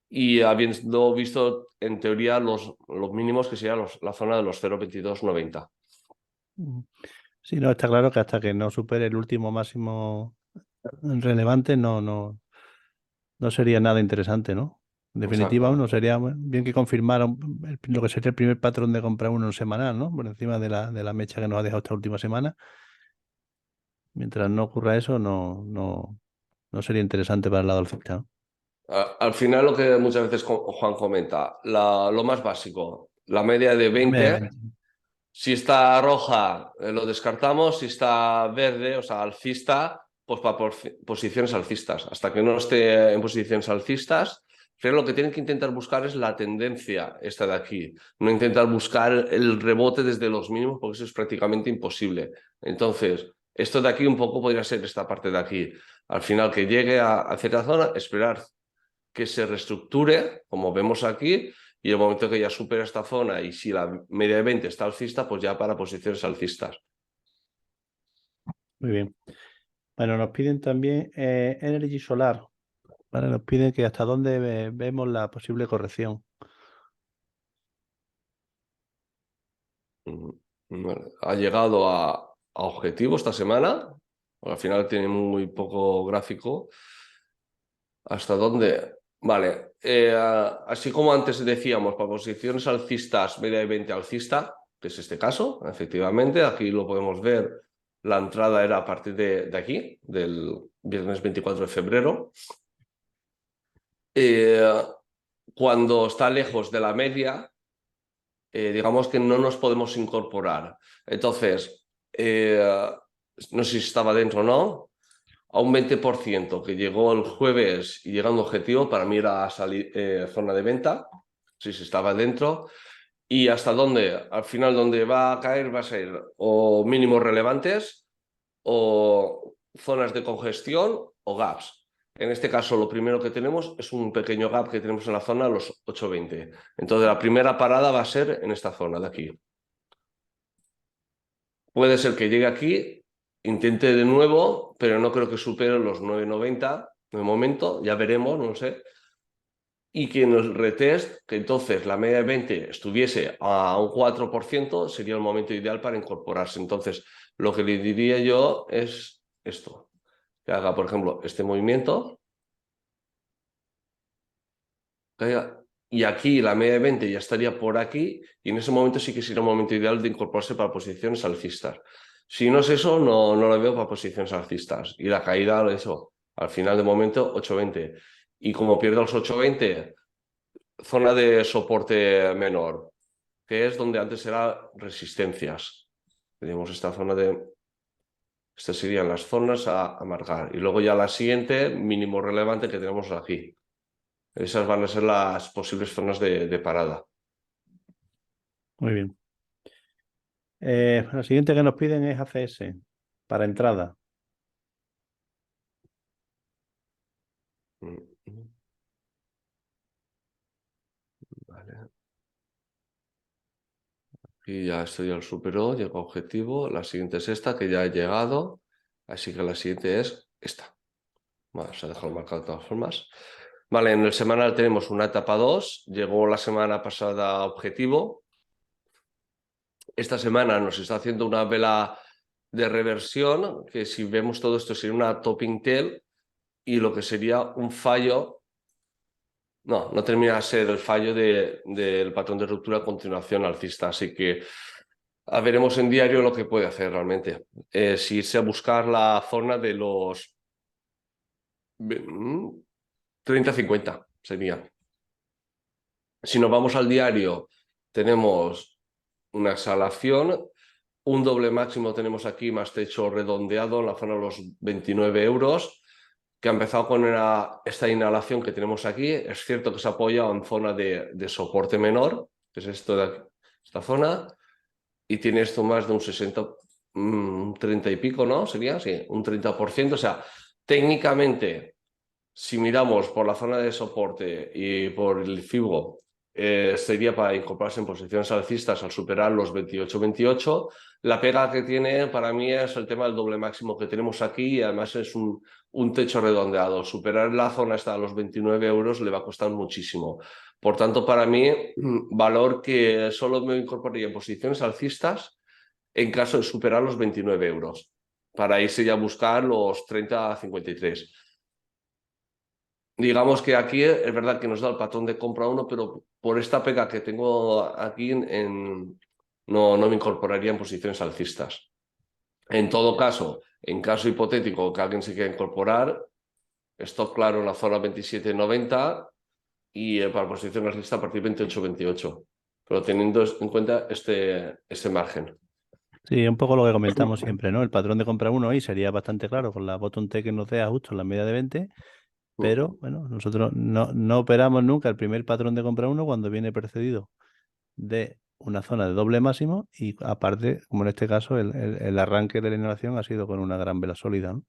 S2: y habiendo visto en teoría los mínimos que sería la zona de los 0,2290.
S1: Sí, no, está claro que hasta que no supere el último máximo relevante no sería nada interesante, ¿no? En definitiva,
S2: Exacto.
S1: uno sería bien que confirmara lo que sería el primer patrón de comprar uno en semanal, ¿no? Por encima de la mecha que nos ha dejado esta última semana. Mientras no ocurra eso, no sería interesante para el lado alcista, ¿no?
S2: Al final lo que muchas veces Juan comenta, lo más básico, la media de
S1: La media de
S2: 20.
S1: 20.
S2: Si está roja, lo descartamos. Si está verde, o sea, alcista, pues para posiciones alcistas. Hasta que no esté en posiciones alcistas, pero lo que tienen que intentar buscar es la tendencia esta de aquí. No intentar buscar el rebote desde los mínimos, porque eso es prácticamente imposible. Entonces, esto de aquí un poco podría ser esta parte de aquí. Al final, que llegue a cierta zona, esperar que se reestructure, como vemos aquí, y el momento que ya supera esta zona y si la media de 20 está alcista, pues ya para posiciones alcistas.
S1: Muy bien. Bueno, nos piden también Energy Solar. ¿Vale? Nos piden que hasta dónde vemos la posible corrección.
S2: Bueno, ha llegado a objetivo esta semana. Al final tiene muy poco gráfico. ¿Hasta dónde? Vale. Así como antes decíamos, para posiciones alcistas, media de 20 alcista, que es este caso, efectivamente, aquí lo podemos ver. La entrada era a partir de aquí, del viernes 24 de febrero. Cuando está lejos de la media, digamos que no nos podemos incorporar. Entonces, no sé si estaba dentro o no, a un 20% que llegó el jueves y llega a un objetivo, para mí era zona de venta, si se estaba dentro. Y hasta dónde, al final, donde va a caer, va a ser o mínimos relevantes o zonas de congestión o gaps. En este caso, lo primero que tenemos es un pequeño gap que tenemos en la zona, los 8,20. Entonces, la primera parada va a ser en esta zona de aquí. Puede ser que llegue aquí, intente de nuevo, pero no creo que supere los 9,90 de momento, ya veremos, no lo sé. Y que en el retest, que entonces la media de 20 estuviese a un 4%, sería el momento ideal para incorporarse. Entonces, lo que le diría yo es esto, que haga, por ejemplo, este movimiento, y aquí la media de 20 ya estaría por aquí, y en ese momento sí que sería un momento ideal de incorporarse para posiciones alcistas. Si no es eso, no lo veo para posiciones alcistas. Y la caída, eso, al final de momento, 8,20. Y como pierdo los 8,20, zona de soporte menor, que es donde antes era resistencias. Tenemos esta zona de... Estas serían las zonas a marcar. Y luego ya la siguiente, mínimo relevante que tenemos aquí. Esas van a ser las posibles zonas de parada.
S1: Muy bien. La siguiente que nos piden es ACS para entrada.
S2: Vale. Y ya esto ya lo superó, llegó a objetivo. La siguiente es esta, que ya ha llegado. Así que la siguiente es esta. Vamos a dejarlo marcado de todas formas. Vale, en el semanal tenemos una etapa 2. Llegó la semana pasada a objetivo. Esta semana nos está haciendo una vela de reversión, que si vemos todo esto sería una topping tail, y lo que sería un fallo, no termina de ser el fallo del patrón de ruptura a continuación alcista, así que veremos en diario lo que puede hacer realmente. Si irse a buscar la zona de los 30-50 sería. Si nos vamos al diario, tenemos una exhalación, un doble máximo tenemos aquí más techo redondeado en la zona de los 29 euros, que ha empezado con esta inhalación que tenemos aquí. Es cierto que se apoya en zona de soporte menor, que es esto de aquí, esta zona, y tiene esto más de un 60, un 30 y pico, ¿no? Sería, sí, un 30%. O sea, técnicamente, si miramos por la zona de soporte y por el FIBO, sería para incorporarse en posiciones alcistas al superar los 28-28. La pega que tiene para mí es el tema del doble máximo que tenemos aquí, y además es un techo redondeado. Superar la zona hasta los 29 euros le va a costar muchísimo. Por tanto, para mí, valor que solo me incorporaría en posiciones alcistas en caso de superar los 29 euros, para irse ya a buscar los 30-53. Digamos que aquí es verdad que nos da el patrón de compra 1, pero por esta pega que tengo aquí no me incorporaría en posiciones alcistas. En todo caso, en caso hipotético que alguien se quiera incorporar, stop claro en la zona 27,90 y para posiciones alcistas a partir de 28,28. Pero teniendo en cuenta este margen.
S1: Sí, un poco lo que comentamos siempre, ¿no? El patrón de compra 1 ahí sería bastante claro con la bottom T que nos dé justo en la media de 20, pero bueno, nosotros no operamos nunca el primer patrón de compra 1 cuando viene precedido de una zona de doble máximo, y aparte, como en este caso, el arranque de la inhalación ha sido con una gran vela sólida, ¿no?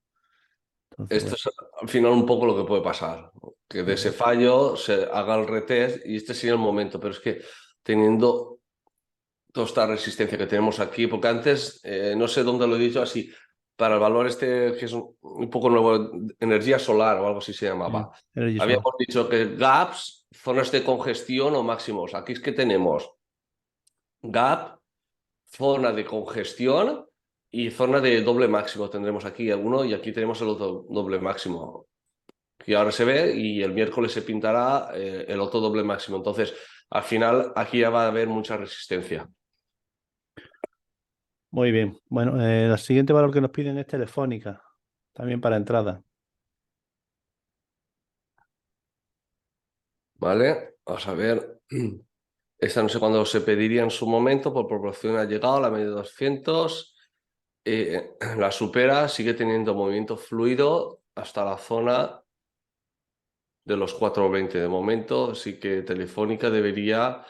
S1: Entonces,
S2: Esto
S1: bueno.
S2: es al final un poco lo que puede pasar, que de ese fallo se haga el retest y este sería el momento, pero es que teniendo toda esta resistencia que tenemos aquí, porque antes, no sé dónde lo he dicho así, para el valor este que es un poco nuevo, energía solar o algo así se llamaba,
S1: Energy Solar.
S2: habíamos dicho que gaps, zonas de congestión o máximos. Aquí es que tenemos gap, zona de congestión y zona de doble máximo. Tendremos aquí alguno y aquí tenemos el otro doble máximo, que ahora se ve, y el miércoles se pintará el otro doble máximo. Entonces, al final, aquí ya va a haber mucha resistencia.
S1: Muy bien. Bueno, el siguiente valor que nos piden es Telefónica, también para entrada.
S2: ¿Vale? Vamos a ver. Esta no sé cuándo se pediría en su momento, por proporción ha llegado a la media de 200. la supera, sigue teniendo movimiento fluido hasta la zona de los 4,20. De momento sí que Telefónica debería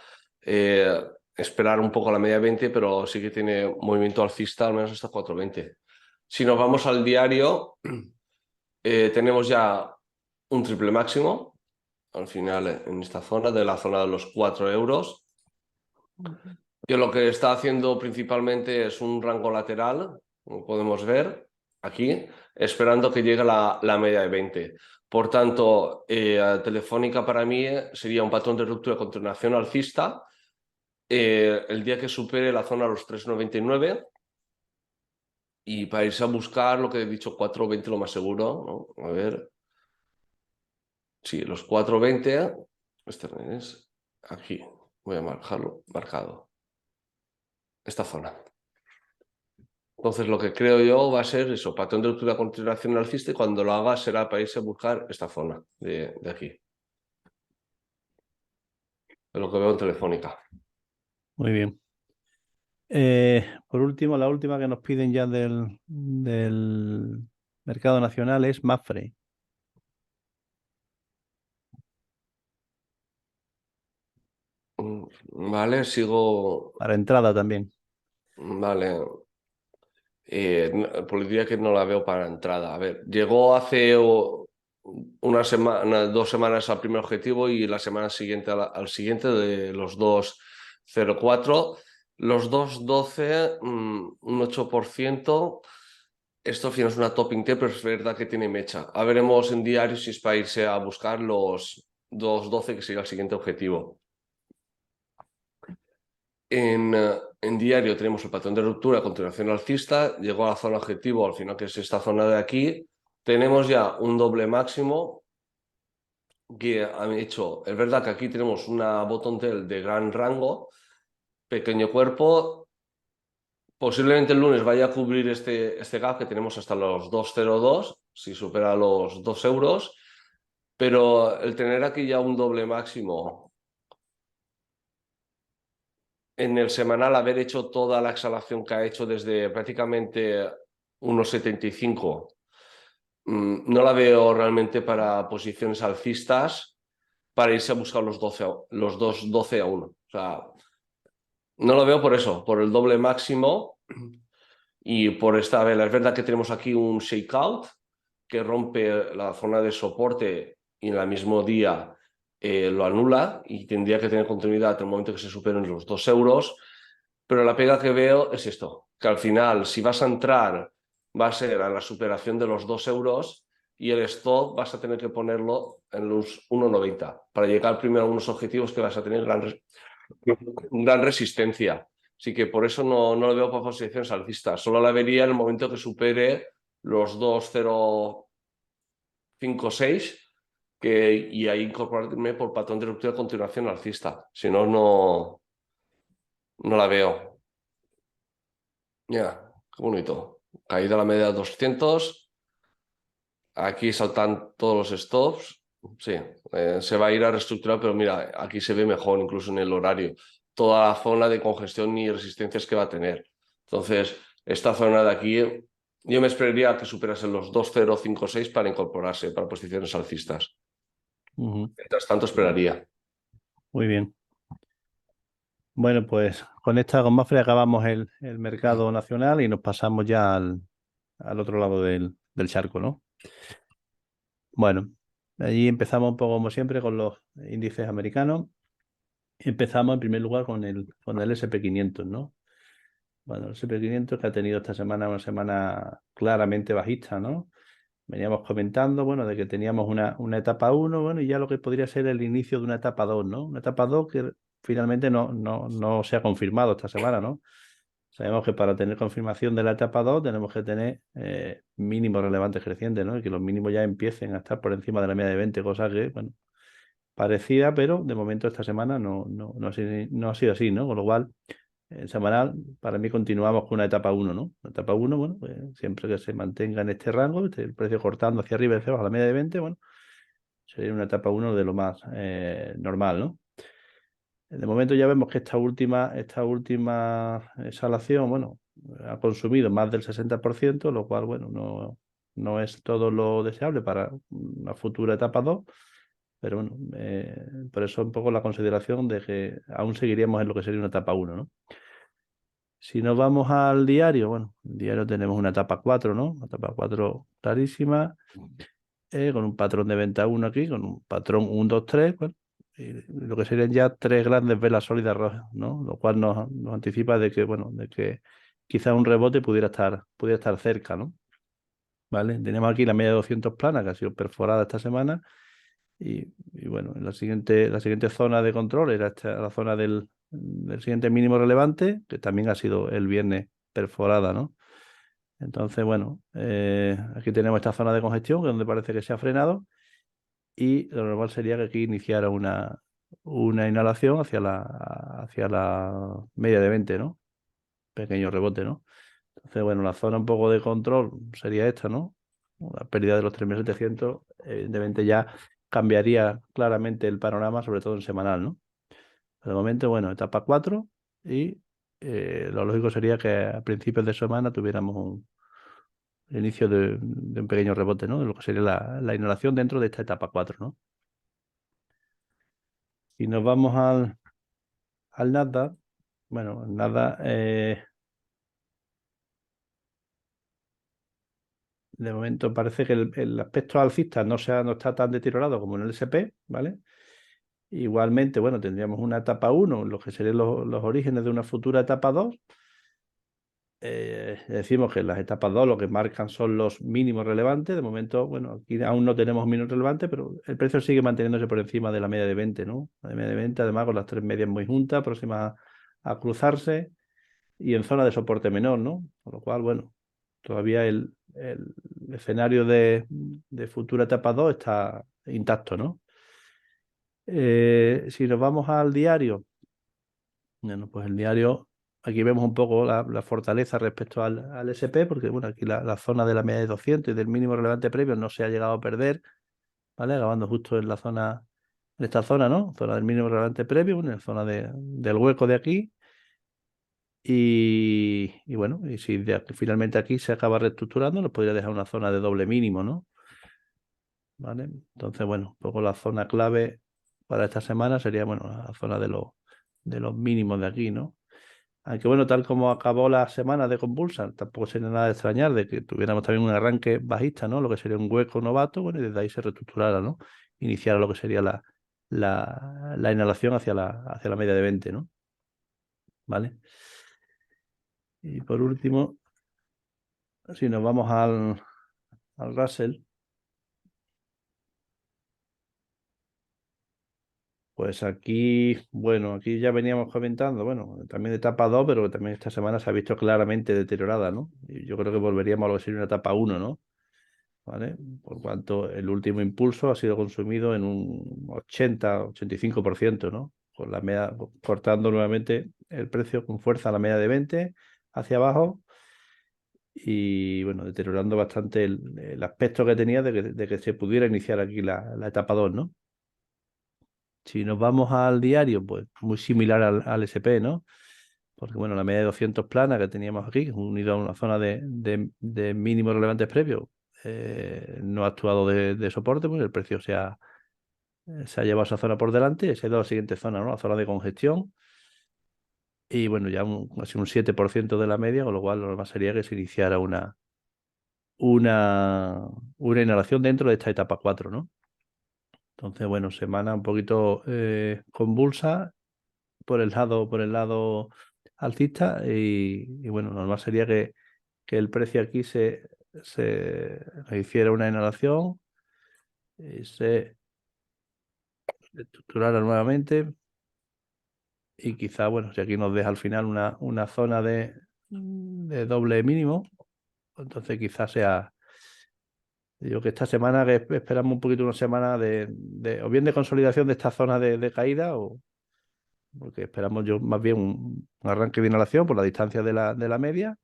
S2: esperar un poco a la media 20, pero sí que tiene movimiento alcista al menos hasta 4,20. Si nos vamos al diario, tenemos ya un triple máximo al final en esta zona, de la zona de los 4 euros, que lo que está haciendo principalmente es un rango lateral, como podemos ver aquí, esperando que llegue la media de 20. Por tanto, Telefónica para mí sería un patrón de ruptura de continuación alcista el día que supere la zona de los 3,99, y para irse a buscar lo que he dicho, 4,20 lo más seguro, ¿no? A ver. Sí, los 4,20, este es aquí, voy a marcarlo, marcado, esta zona. Entonces lo que creo yo va a ser eso, patrón de ruptura de continuación alcista, y cuando lo haga será para irse a buscar esta zona de aquí. Es lo que veo en Telefónica.
S1: Muy bien. Por último, la última que nos piden ya del mercado nacional es Mapfre,
S2: Vale, sigo.
S1: para entrada también.
S2: Vale. Pues diría que no la veo para entrada. A ver, llegó hace una semana, 2 semanas al primer objetivo y la semana siguiente al siguiente, de los 2,04. Los 2,12, un 8%. Esto al final es una top inter, pero es verdad que tiene mecha. A veremos en diario si es para irse a buscar los 2,12, que sería el siguiente objetivo. En diario tenemos el patrón de ruptura, continuación alcista, llegó a la zona objetivo al final, que es esta zona de aquí. Tenemos ya un doble máximo que han hecho. Es verdad que aquí tenemos una bottom tail de gran rango, pequeño cuerpo. Posiblemente el lunes vaya a cubrir este gap que tenemos hasta los 2,02, si supera los 2 euros. Pero el tener aquí ya un doble máximo en el semanal, haber hecho toda la exhalación que ha hecho desde prácticamente 1,75, no la veo realmente para posiciones alcistas, para irse a buscar los 12 a 1. O sea, no lo veo por eso, por el doble máximo y por esta vela. Es verdad que tenemos aquí un shakeout que rompe la zona de soporte y en el mismo día lo anula, y tendría que tener continuidad en el momento que se superen los 2 euros. Pero la pega que veo es esto, que al final, si vas a entrar, va a ser a la superación de los 2 euros, y el stop vas a tener que ponerlo en los 1,90 para llegar primero a unos objetivos que vas a tener gran resistencia. Así que por eso no lo veo para posiciones alcistas. Solo la vería en el momento que supere los 2,056, y ahí incorporarme por patrón de ruptura de continuación alcista. Si no, no la veo. Ya, qué bonito. Caída a la media de 200. Aquí saltan todos los stops. Sí, se va a ir a reestructurar, pero mira, aquí se ve mejor, incluso en el horario, toda la zona de congestión y resistencias que va a tener. Entonces, esta zona de aquí, yo me esperaría que superase los 2,056 para incorporarse para posiciones alcistas. Mientras tanto, esperaría.
S1: Muy bien. Bueno, pues con esta con Mapfre acabamos el mercado nacional y nos pasamos ya al otro lado del charco, ¿no? Bueno, allí empezamos un poco como siempre con los índices americanos. Empezamos en primer lugar con el SP 500, ¿no? Bueno, el SP 500 que ha tenido esta semana una semana claramente bajista, ¿no? Veníamos comentando, bueno, de que teníamos una etapa 1, bueno, y ya lo que podría ser el inicio de una etapa 2, ¿no? Una etapa 2 que finalmente no se ha confirmado esta semana, ¿no? Sabemos que para tener confirmación de la etapa 2 tenemos que tener mínimos relevantes crecientes, ¿no? Y que los mínimos ya empiecen a estar por encima de la media de 20, cosa que, bueno, parecida, pero de momento esta semana no ha sido así, ¿no? Con lo cual, en semanal, para mí continuamos con una etapa 1, ¿no? La etapa 1, bueno, pues, siempre que se mantenga en este rango, el precio cortando hacia arriba y hacia abajo a la media de 20, bueno, sería una etapa 1 de lo más normal, ¿no? De momento ya vemos que esta última exhalación, bueno, ha consumido más del 60%, lo cual, bueno, no es todo lo deseable para una futura etapa 2, pero bueno, por eso un poco la consideración de que aún seguiríamos en lo que sería una etapa 1, ¿no? Si nos vamos al diario, bueno, el diario tenemos una etapa 4, ¿no? Una etapa 4 clarísima, con un patrón de venta 1 aquí, con un patrón 1, 2, 3, bueno, y lo que serían ya tres grandes velas sólidas rojas, ¿no? Lo cual nos anticipa de que, bueno, de que quizás un rebote pudiera estar cerca, ¿no? ¿Vale? Tenemos aquí la media de 200 plana que ha sido perforada esta semana y bueno, la siguiente zona de control era la zona del siguiente mínimo relevante, que también ha sido el viernes perforada, ¿no? Entonces, bueno, aquí tenemos esta zona de congestión, que es donde parece que se ha frenado, y lo normal sería que aquí iniciara una inhalación hacia la media de 20, ¿no? Pequeño rebote, ¿no? Entonces, bueno, la zona un poco de control sería esta, ¿no? La pérdida de los 3.700, evidentemente ya cambiaría claramente el panorama, sobre todo en semanal, ¿no? De momento, bueno, etapa 4 y lo lógico sería que a principios de semana tuviéramos el inicio de un pequeño rebote, ¿no? De lo que sería la inhalación dentro de esta etapa 4, ¿no? Si nos vamos al Nasdaq, bueno, nada, de momento parece que el aspecto alcista no está tan deteriorado como en el SP, ¿vale? Igualmente, bueno, tendríamos una etapa 1, lo que serían los orígenes de una futura etapa 2. Decimos que las etapas 2 lo que marcan son los mínimos relevantes. De momento, bueno, aquí aún no tenemos mínimos relevantes, pero el precio sigue manteniéndose por encima de la media de 20, ¿no? La media de 20, además, con las tres medias muy juntas, próximas a cruzarse y en zona de soporte menor, ¿no? Con lo cual, bueno, todavía el escenario de futura etapa 2 está intacto, ¿no? Si nos vamos al diario, bueno, pues el diario, aquí vemos un poco la fortaleza respecto al SP, porque bueno, aquí la zona de la media de 200 y del mínimo relevante previo no se ha llegado a perder, ¿vale? Acabando justo en esta zona, ¿no? Zona del mínimo relevante previo, en la zona del hueco de aquí. Y bueno, y si finalmente aquí se acaba reestructurando, nos podría dejar una zona de doble mínimo, ¿no? ¿Vale? Entonces, bueno, un poco la zona clave para esta semana sería, bueno, la zona de los mínimos de aquí, ¿no? Aunque bueno, tal como acabó la semana de convulsa, tampoco sería nada de extrañar de que tuviéramos también un arranque bajista, ¿no? Lo que sería un hueco novato, bueno, y desde ahí se reestructurara, ¿no? Iniciara lo que sería la inhalación hacia la media de 20, ¿no? ¿Vale? Y por último, si nos vamos al Russell, pues aquí, bueno, aquí ya veníamos comentando, bueno, también de etapa 2, pero también esta semana se ha visto claramente deteriorada, ¿no? Y yo creo que volveríamos a lo que sería una etapa 1, ¿no? ¿Vale? Por cuanto el último impulso ha sido consumido en un 80-85%, ¿no? Con la media, cortando nuevamente el precio con fuerza a la media de 20 hacia abajo y, bueno, deteriorando bastante el aspecto que tenía de que se pudiera iniciar aquí la etapa 2, ¿no? Si nos vamos al diario, pues muy similar al SP, ¿no? Porque, bueno, la media de 200 plana que teníamos aquí, unido a una zona de mínimos relevantes previos, no ha actuado de soporte, pues el precio se ha llevado esa zona por delante, se ha ido a la siguiente zona, ¿no? La zona de congestión. Y bueno, ya casi un 7% de la media, con lo cual lo normal sería que se iniciara una inhalación dentro de esta etapa 4, ¿no? Entonces, bueno, semana un poquito convulsa por el lado alcista y bueno, normal sería que el precio aquí se hiciera una inhalación y se estructurara nuevamente y quizá, bueno, si aquí nos deja al final una zona de doble mínimo, entonces quizás sea, digo que esta semana que esperamos un poquito una semana o bien de consolidación de esta zona de caída o porque esperamos yo más bien un arranque de inhalación por la distancia de la media,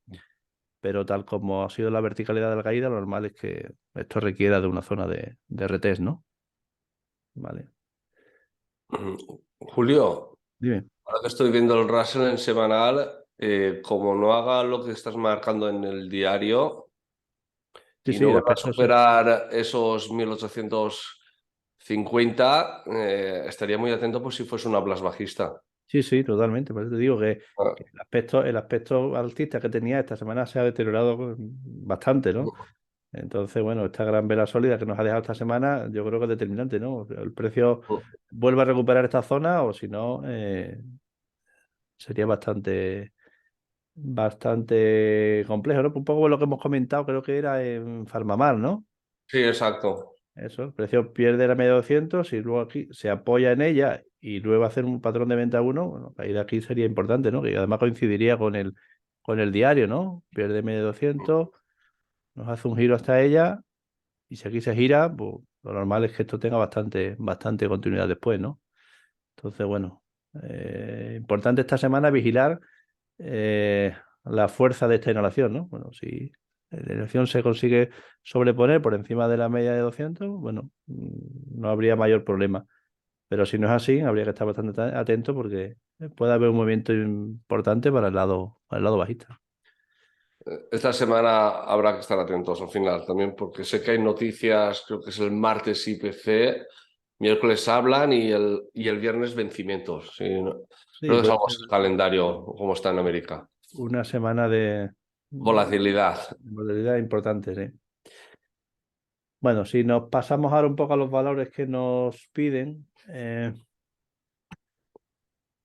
S1: pero tal como ha sido la verticalidad de la caída, lo normal es que esto requiera de una zona de retest, ¿no? Vale.
S2: Julio,
S1: Dime.
S2: ahora que estoy viendo el Russell en semanal, como no haga lo que estás marcando en el diario
S1: Sí,
S2: y
S1: sí,
S2: no
S1: el
S2: vuelva a
S1: aspecto se...
S2: superar esos 1850, estaría muy atento por si fuese una Blas bajista.
S1: Sí, sí, totalmente. Por eso te digo
S2: Ah,
S1: que el aspecto alcista que tenía esta semana se ha deteriorado bastante, ¿no? Entonces, bueno, esta gran vela sólida que nos ha dejado esta semana, yo creo que es determinante, ¿no? El precio vuelve a recuperar esta zona o si no, sería bastante complejo, ¿no? Un poco lo que hemos comentado, creo que era en Farmamar, ¿no?
S2: Sí, exacto.
S1: Eso, el precio pierde la media de 200 y luego aquí se apoya en ella y luego hacer un patrón de venta 1, bueno, la ida aquí sería importante, ¿no? Que además coincidiría con el diario, ¿no? Pierde media de 200, nos hace un giro hasta ella y si aquí se gira, pues lo normal es que esto tenga bastante continuidad después, ¿no? Entonces, bueno, importante esta semana vigilar la fuerza de esta inhalación, ¿no? Bueno, si la inhalación se consigue sobreponer por encima de la media de 200, bueno, no habría mayor problema. Pero si no es así, habría que estar bastante atento porque puede haber un movimiento importante para el lado bajista.
S2: Esta semana habrá que estar atentos al final también, porque sé que hay noticias, creo que es el martes IPC, miércoles hablan y el viernes vencimientos. Sí,
S1: Sí,
S2: creo que
S1: puede
S2: sabemos
S1: ser
S2: el calendario, como está en América.
S1: una semana de
S2: Volatilidad.
S1: volatilidad importante, sí. Bueno, si nos pasamos ahora un poco a los valores que nos piden,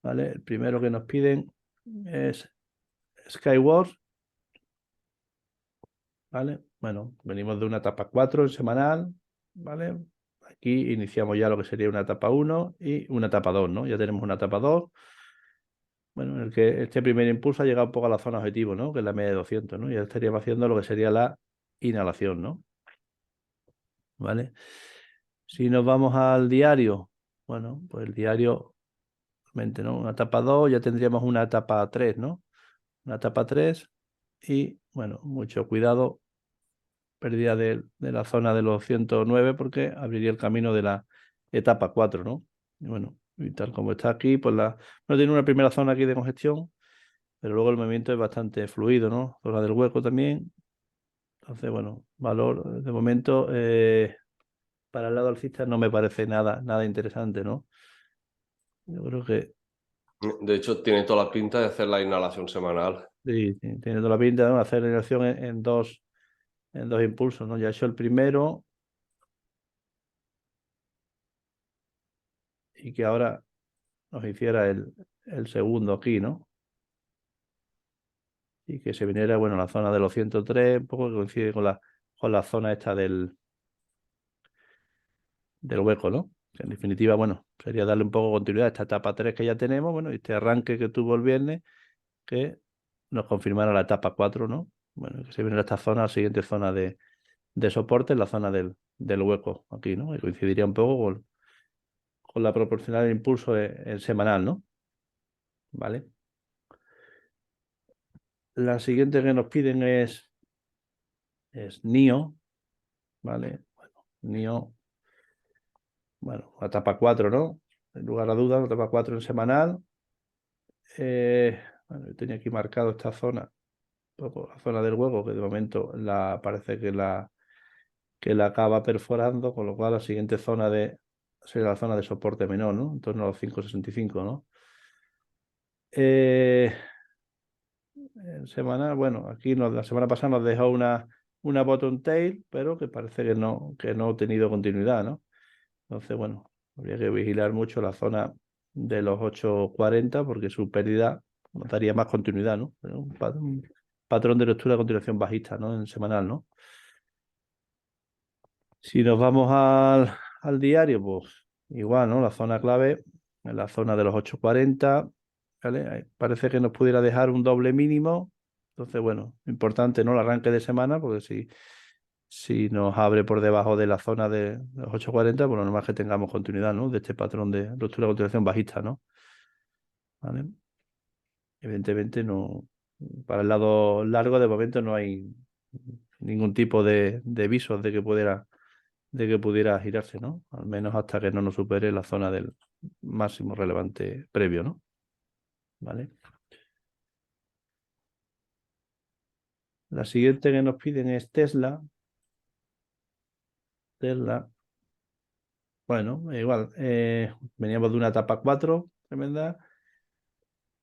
S1: ¿vale? El primero que nos piden es Skyward, ¿vale? Bueno, venimos de una etapa 4 en semanal, ¿vale? Aquí iniciamos ya lo que sería una etapa 1 y una etapa 2, ¿no? Ya tenemos una etapa 2, bueno, en el que este primer impulso ha llegado un poco a la zona objetivo, ¿no? Que es la media de 200, ¿no? Ya estaríamos haciendo lo que sería la inhalación, ¿no? ¿Vale? Si nos vamos al diario, bueno, pues el diario, realmente, ¿no? Una etapa 2, ya tendríamos una etapa 3, ¿no? Una etapa 3 y, bueno, mucho cuidado, pérdida de la zona de los 109 porque abriría el camino de la etapa 4, ¿no? Y bueno, y tal como está aquí, pues bueno, tiene una primera zona aquí de congestión, pero luego el movimiento es bastante fluido, ¿no? Zona del hueco también. Entonces, bueno, valor de momento para el lado alcista no me parece nada interesante, ¿no? Yo creo que
S2: De hecho, tiene toda la pinta de hacer la inhalación semanal.
S1: sí, tiene toda la pinta de una aceleración en dos impulsos, ¿no? Ya he hecho el primero y que ahora nos hiciera el segundo aquí, ¿no? Y que se viniera, bueno, la zona de los 103, un poco que coincide con la zona esta del hueco, ¿no? Que en definitiva, bueno, sería darle un poco de continuidad a esta etapa 3 que ya tenemos, bueno, y este arranque que tuvo el viernes, que nos confirmara la etapa 4, ¿no? Bueno, que se viene esta zona, la siguiente zona de soporte, en la zona del hueco aquí, ¿no? Y coincidiría un poco con la proporcional del impulso en semanal, ¿no? ¿Vale? La siguiente que nos piden es NIO, ¿vale? Bueno, NIO, bueno, la etapa 4, ¿no? En lugar a dudas, la etapa 4 en semanal. Bueno, yo tenía aquí marcado esta zona, un poco la zona del hueco, que de momento parece que la acaba perforando, con lo cual la siguiente zona sería la zona de soporte menor, ¿no? En torno a los 5,65, ¿no? En semanal, bueno, aquí la semana pasada nos dejó una bottom tail, pero que parece que no ha tenido continuidad, ¿no? Entonces, bueno, habría que vigilar mucho la zona de los 8,40 porque su pérdida nos daría más continuidad, ¿no? Pero un patrón de lectura a continuación bajista, ¿no? En semanal, ¿no? Si nos vamos al diario, pues igual, ¿no? La zona clave en la zona de los 8,40, ¿vale? Ahí parece que nos pudiera dejar un doble mínimo. Entonces, bueno, importante, ¿no? El arranque de semana, porque si nos abre por debajo de la zona de los 8,40, pues lo normal es que tengamos continuidad, ¿no? De este patrón de ruptura de continuación bajista, ¿no? ¿Vale? Evidentemente no, para el lado largo de momento no hay ningún tipo de visos de que pudiera girarse, ¿no? Al menos hasta que no nos supere la zona del máximo relevante previo, ¿no? ¿Vale? La siguiente que nos piden es Tesla. Tesla. Bueno, igual. Veníamos de una etapa 4, tremenda,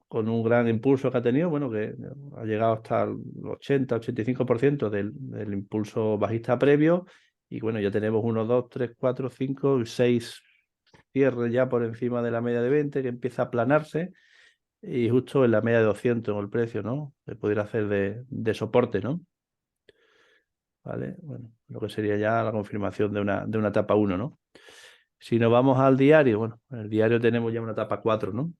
S1: con un gran impulso que ha tenido, bueno, que ha llegado hasta el 80-85% del impulso bajista previo. Y bueno, ya tenemos 1, 2, 3, 4, 5, 6 cierres ya por encima de la media de 20, que empieza a aplanarse. Y justo en la media de 200 en el precio, ¿no? Se pudiera hacer de soporte, ¿no? ¿Vale? Bueno, lo que sería ya la confirmación de una etapa 1, ¿no? Si nos vamos al diario, bueno, en el diario tenemos ya una etapa 4, ¿no?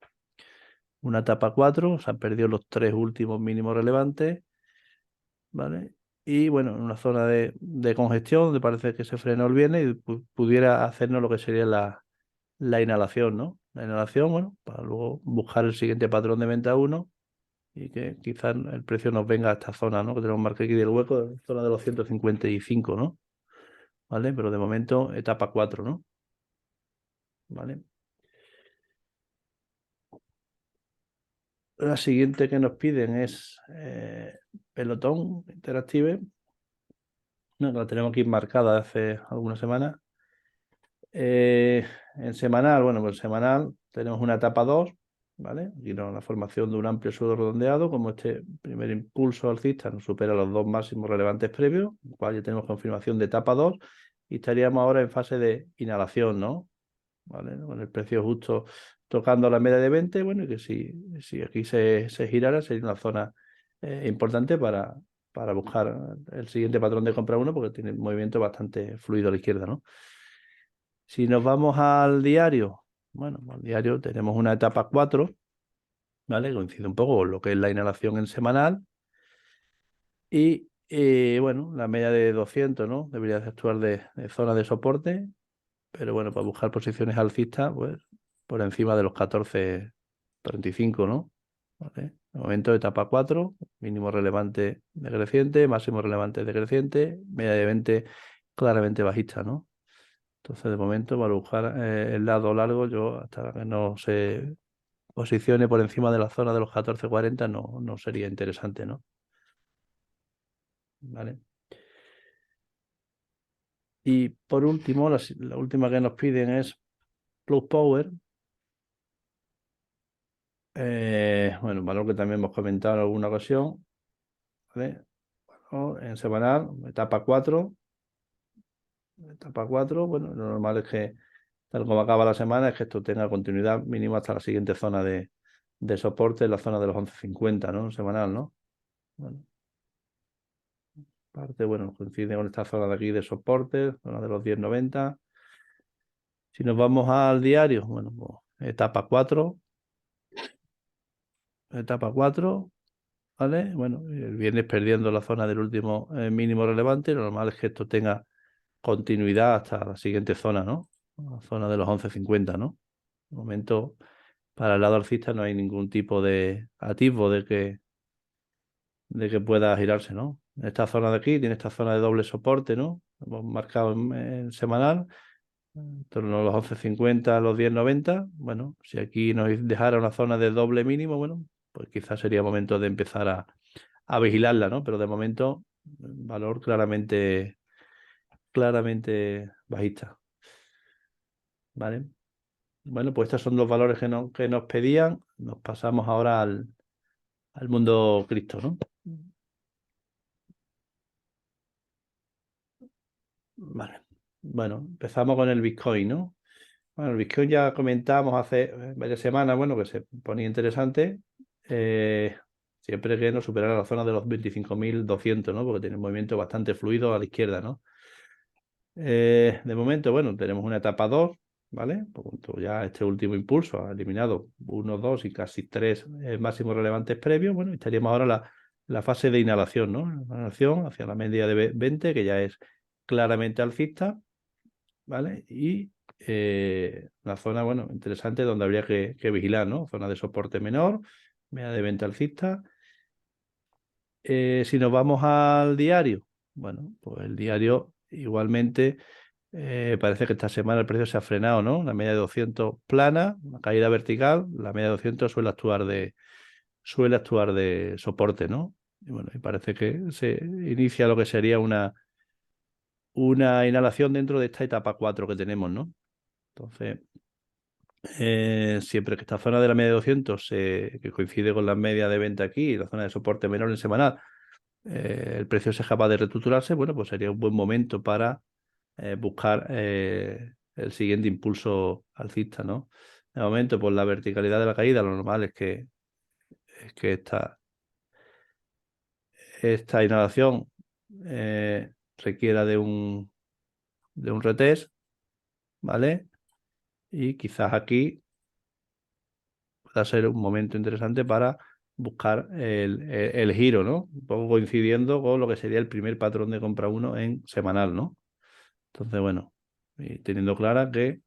S1: Una etapa 4, se han perdido los 3 últimos mínimos relevantes, ¿vale? Y bueno, en una zona de congestión, donde parece que se frenó el viernes y pudiera hacernos lo que sería la inhalación, ¿no? La inhalación, bueno, para luego buscar el siguiente patrón de venta 1 y que quizás el precio nos venga a esta zona, ¿no? Que tenemos marcado aquí del hueco, zona de los 155, ¿no? ¿Vale? Pero de momento, etapa 4, ¿no? ¿Vale? La siguiente que nos piden es Pelotón Interactive. No, la tenemos aquí marcada hace algunas semanas. En semanal, bueno, pues semanal tenemos una etapa 2, ¿vale? Y la formación de un amplio suelo redondeado, como este primer impulso alcista nos supera los 2 máximos relevantes previos, el cual ya tenemos confirmación de etapa 2 y estaríamos ahora en fase de inhalación, ¿no? ¿Vale? Con el precio justo tocando la media de 20, bueno, y que si aquí se girara sería una zona importante para buscar el siguiente patrón de compra 1 porque tiene un movimiento bastante fluido a la izquierda, ¿no? Si nos vamos al diario, bueno, al diario tenemos una etapa 4, ¿vale? Coincide un poco con lo que es la inhalación en semanal. Y bueno, la media de 200, ¿no? Debería de actuar de zona de soporte, pero bueno, para buscar posiciones alcistas, pues por encima de los 14,35, ¿no? ¿Vale? De momento, etapa 4, mínimo relevante decreciente, máximo relevante decreciente, media de 20 claramente bajista, ¿no? Entonces, de momento, para buscar el lado largo, yo hasta que no se posicione por encima de la zona de los 14,40 no sería interesante, ¿no? ¿Vale? Y por último, la última que nos piden es Plus Power. Bueno, un valor que también hemos comentado en alguna ocasión, ¿vale? Bueno, en semanal, etapa 4. Etapa 4, bueno, lo normal es que, tal como acaba la semana, es que esto tenga continuidad mínima hasta la siguiente zona de soporte, la zona de los 11,50, ¿no? Semanal, ¿no? Bueno, parte, bueno, coincide con esta zona de aquí de soporte, zona de los 10,90. Si nos vamos al diario, bueno, pues, etapa 4, ¿vale? Bueno, el viernes perdiendo la zona del último mínimo relevante, lo normal es que esto tenga continuidad hasta la siguiente zona, ¿no? La zona de los 11,50, ¿no? De momento, para el lado alcista no hay ningún tipo de atisbo de que pueda girarse, ¿no? Esta zona de aquí tiene esta zona de doble soporte, ¿no? Hemos marcado en semanal, en torno a los 11,50, los 10,90. Bueno, si aquí nos dejara una zona de doble mínimo, bueno, pues quizás sería momento de empezar a vigilarla, ¿no? Pero de momento, valor claramente bajista, ¿vale? Bueno, pues estos son los valores que nos pedían. Nos pasamos ahora al mundo cripto, ¿no? Vale. Bueno, empezamos con el Bitcoin, ¿no? Bueno, el Bitcoin ya comentábamos hace varias semanas, bueno, que se ponía interesante, siempre que no superara la zona de los 25.200, ¿no? Porque tiene un movimiento bastante fluido a la izquierda, ¿no? De momento, bueno, tenemos una etapa 2, ¿vale? Por cuanto ya este último impulso ha eliminado 1, 2 y casi 3 máximos relevantes previos, bueno, estaríamos ahora la fase de inhalación, ¿no? Inhalación hacia la media de 20, que ya es claramente alcista, ¿vale? Y una zona, bueno, interesante donde habría que vigilar, ¿no? Zona de soporte menor, media de 20 alcista. Si nos vamos al diario, bueno, pues el diario igualmente parece que esta semana el precio se ha frenado, ¿no? La media de 200 plana, una caída vertical, la media de 200 suele actuar de soporte, ¿no? Y bueno, y parece que se inicia lo que sería una inhalación dentro de esta etapa 4 que tenemos, ¿no? Entonces, siempre que esta zona de la media de 200, que coincide con la media de venta aquí, la zona de soporte menor en semanal, el precio es capaz de reestructurarse, bueno, pues sería un buen momento para buscar el siguiente impulso alcista, ¿no? De momento, por la verticalidad de la caída, lo normal es que esta inhalación requiera de un retest, ¿vale? Y quizás aquí pueda ser un momento interesante para buscar el giro, ¿no? Un poco coincidiendo con lo que sería el primer patrón de compra 1 en semanal, ¿no? Entonces, bueno, y teniendo clara que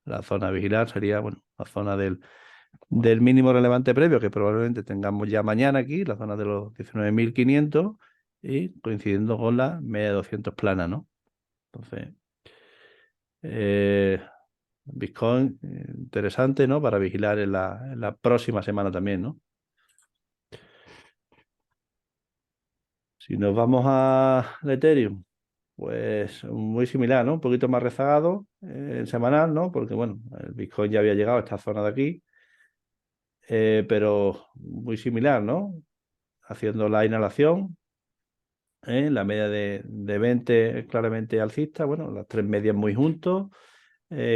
S1: la zona a vigilar sería, bueno, la zona del mínimo relevante previo, que probablemente tengamos ya mañana aquí, la zona de los 19.500, y coincidiendo con la media de 200 plana, ¿no? Entonces, eh, Bitcoin, interesante, ¿no? Para vigilar en la próxima semana también, ¿no? Si nos vamos al Ethereum, pues muy similar, ¿no? Un poquito más rezagado en semanal, ¿no? Porque, bueno, el Bitcoin ya había llegado a esta zona de aquí, pero muy similar, ¿no? Haciendo la inhalación, la media de 20 es claramente alcista, bueno, las tres medias muy juntos,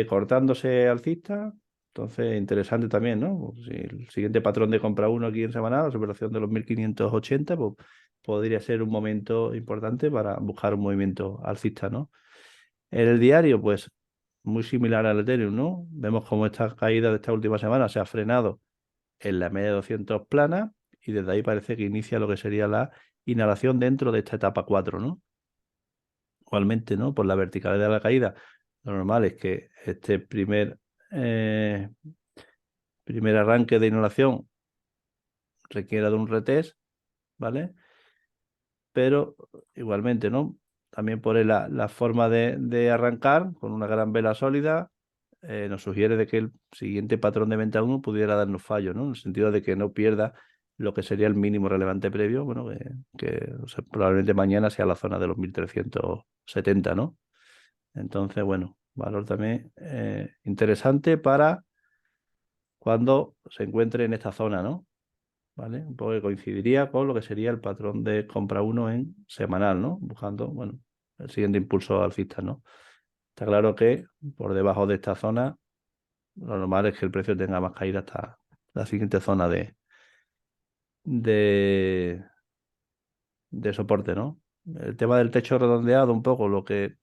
S1: cortándose alcista. Entonces, interesante también, ¿no? Si el siguiente patrón de compra 1 aquí en semanal, la superación de los 1580, pues podría ser un momento importante para buscar un movimiento alcista, ¿no? En el diario, pues muy similar al Ethereum, ¿no? Vemos cómo esta caída de esta última semana se ha frenado en la media de 200 plana y desde ahí parece que inicia lo que sería la inhalación dentro de esta etapa 4, ¿no? Igualmente, ¿no? Por la verticalidad de la caída, lo normal es que este eh, primer arranque de inhalación requiera de un retest, ¿vale? Pero igualmente, ¿no? También por la forma de arrancar con una gran vela sólida, nos sugiere de que el siguiente patrón de venta 1 pudiera darnos fallo, ¿no? En el sentido de que no pierda lo que sería el mínimo relevante previo, bueno, que o sea, probablemente mañana sea la zona de los 1370, ¿no? Entonces, bueno, valor también interesante para cuando se encuentre en esta zona, ¿no? ¿Vale? Un poco que coincidiría con lo que sería el patrón de compra 1 en semanal, ¿no? Buscando, bueno, el siguiente impulso alcista, ¿no? Está claro que por debajo de esta zona, lo normal es que el precio tenga más caída hasta la siguiente zona de, de soporte, ¿no? El tema del techo redondeado, un poco lo que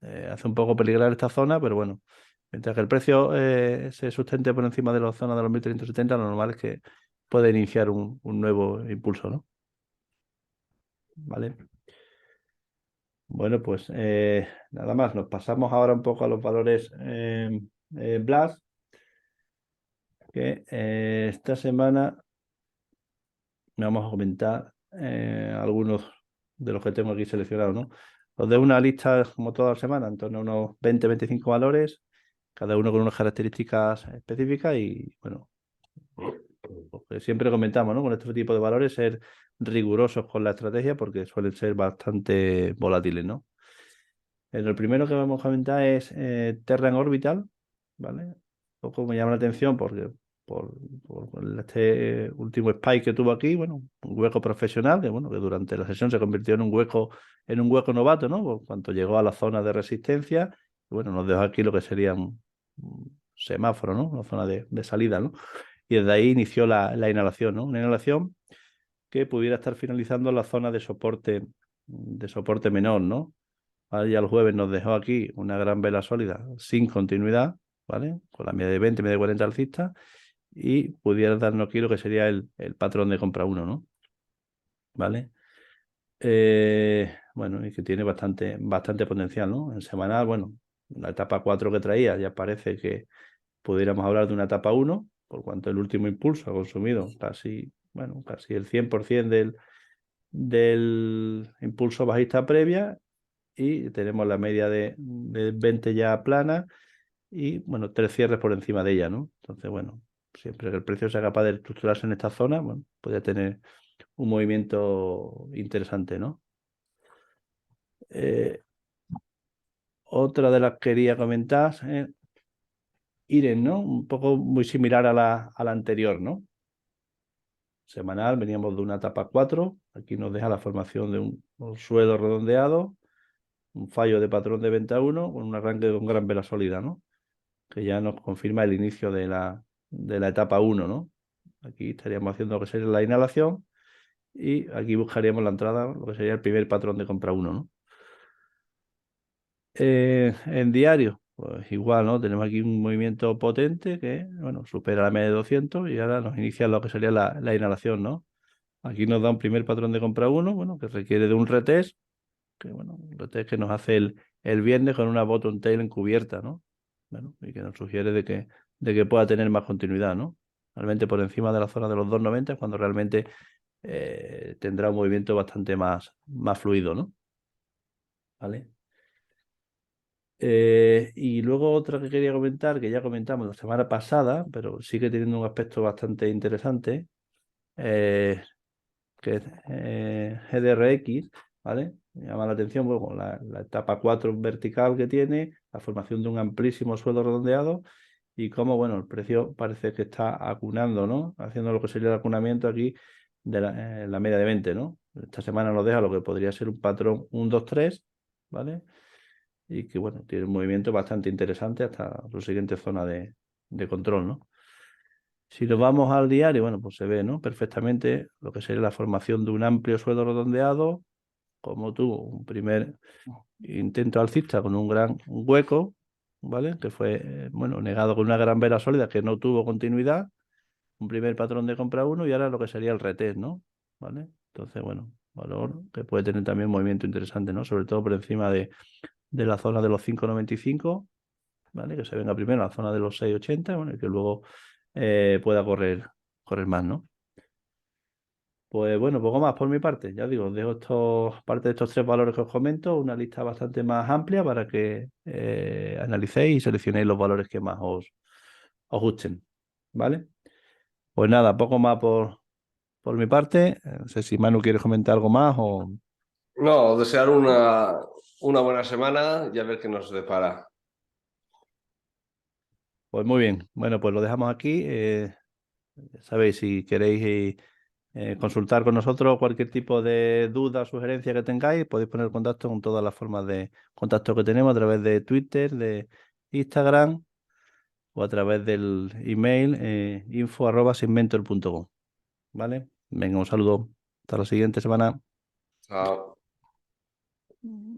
S1: hace un poco peligrar esta zona, pero bueno, mientras que el precio se sustente por encima de la zona de los 1370, lo normal es que puede iniciar un nuevo impulso, ¿no? ¿Vale? Bueno, pues nada más, nos pasamos ahora un poco a los valores Blast, que esta semana vamos a comentar algunos de los que tengo aquí seleccionados, ¿no? Los de una lista, como toda la semana, en torno a unos 20-25 valores, cada uno con unas características específicas y, bueno, lo que siempre comentamos, ¿no? Con este tipo de valores, ser rigurosos con la estrategia porque suelen ser bastante volátiles, ¿no? El primero que vamos a comentar es Terran Orbital, ¿vale? Un poco me llama la atención porque por este último spike que tuvo aquí, bueno, un hueco profesional que, bueno, que durante la sesión se convirtió en un hueco novato, ¿no? Por cuanto llegó a la zona de resistencia, y bueno, nos dejó aquí lo que sería un semáforo, ¿no? Una zona de salida, ¿no? Y desde ahí inició la inhalación, ¿no? Una inhalación que pudiera estar finalizando en la zona de soporte menor, ¿no? Ahora ya el jueves nos dejó aquí una gran vela sólida sin continuidad, ¿vale? Con la media de 20, media de 40 alcista y pudiera darnos aquí lo que sería el patrón de compra 1, ¿no? ¿Vale? Bueno, y que tiene bastante potencial, ¿no? En semanal, bueno, la etapa 4 que traía ya parece que pudiéramos hablar de una etapa 1, por cuanto el último impulso ha consumido casi el 100% del impulso bajista previa y tenemos la media de 20 ya plana y, bueno, 3 cierres por encima de ella, ¿no? Entonces, bueno, siempre que el precio sea capaz de estructurarse en esta zona, bueno, puede tener un movimiento interesante, ¿no? Otra de las que quería comentar, Iren, ¿no? Un poco muy similar a la anterior, ¿no? Semanal, veníamos de una etapa 4, aquí nos deja la formación de un suelo redondeado, un fallo de patrón de venta 1 con un arranque con gran vela sólida, ¿no? Que ya nos confirma el inicio de la etapa 1, ¿no? Aquí estaríamos haciendo lo que sería la inhalación y aquí buscaríamos la entrada, lo que sería el primer patrón de compra 1, ¿no? En diario, pues igual, ¿no? Tenemos aquí un movimiento potente que, bueno, supera la media de 200 y ahora nos inicia lo que sería la inhalación, ¿no? Aquí nos da un primer patrón de compra 1, bueno, que requiere de un retest, que bueno, un retest que nos hace el viernes con una bottom tail encubierta, ¿no? Bueno, y que nos sugiere de que pueda tener más continuidad, ¿no? Realmente por encima de la zona de los 2,90 es cuando realmente tendrá un movimiento bastante más fluido, ¿no? ¿Vale? Y luego otra que quería comentar, que ya comentamos la semana pasada, pero sigue teniendo un aspecto bastante interesante, que es GDRX, ¿vale? Me llama la atención bueno, la etapa 4 vertical que tiene, la formación de un amplísimo suelo redondeado y cómo, bueno, el precio parece que está acunando, ¿no? Haciendo lo que sería el acunamiento aquí de la media de 20, ¿no? Esta semana nos deja lo que podría ser un patrón 1, 2, 3, ¿vale? Y que, bueno, tiene un movimiento bastante interesante hasta su siguiente zona de control, ¿no? Si nos vamos al diario, bueno, pues se ve, ¿no? Perfectamente lo que sería la formación de un amplio suelo redondeado, como tuvo un primer intento alcista con un gran hueco, ¿vale? Que fue, bueno, negado con una gran vela sólida que no tuvo continuidad, un primer patrón de compra 1 y ahora lo que sería el retest, ¿no? ¿Vale? Entonces, bueno, valor que puede tener también un movimiento interesante, ¿no? Sobre todo por encima de la zona de los 5,95, ¿vale? Que se venga primero a la zona de los 6,80, bueno, y que luego pueda correr más, ¿no? Pues bueno, poco más por mi parte. Ya digo, os dejo parte de estos tres valores que os comento, una lista bastante más amplia para que analicéis y seleccionéis los valores que más os gusten, ¿vale? Pues nada, poco más por mi parte. No sé si Manu quieres comentar algo más o...
S2: No, desear una buena semana y a ver qué nos depara.
S1: Pues muy bien. Bueno, pues lo dejamos aquí. Ya sabéis, si queréis consultar con nosotros cualquier tipo de duda o sugerencia que tengáis, podéis poner contacto con todas las formas de contacto que tenemos a través de Twitter, de Instagram o a través del email info@segmentor.com. ¿Vale? Venga, un saludo. Hasta la siguiente semana.
S2: Chao.
S1: Mm.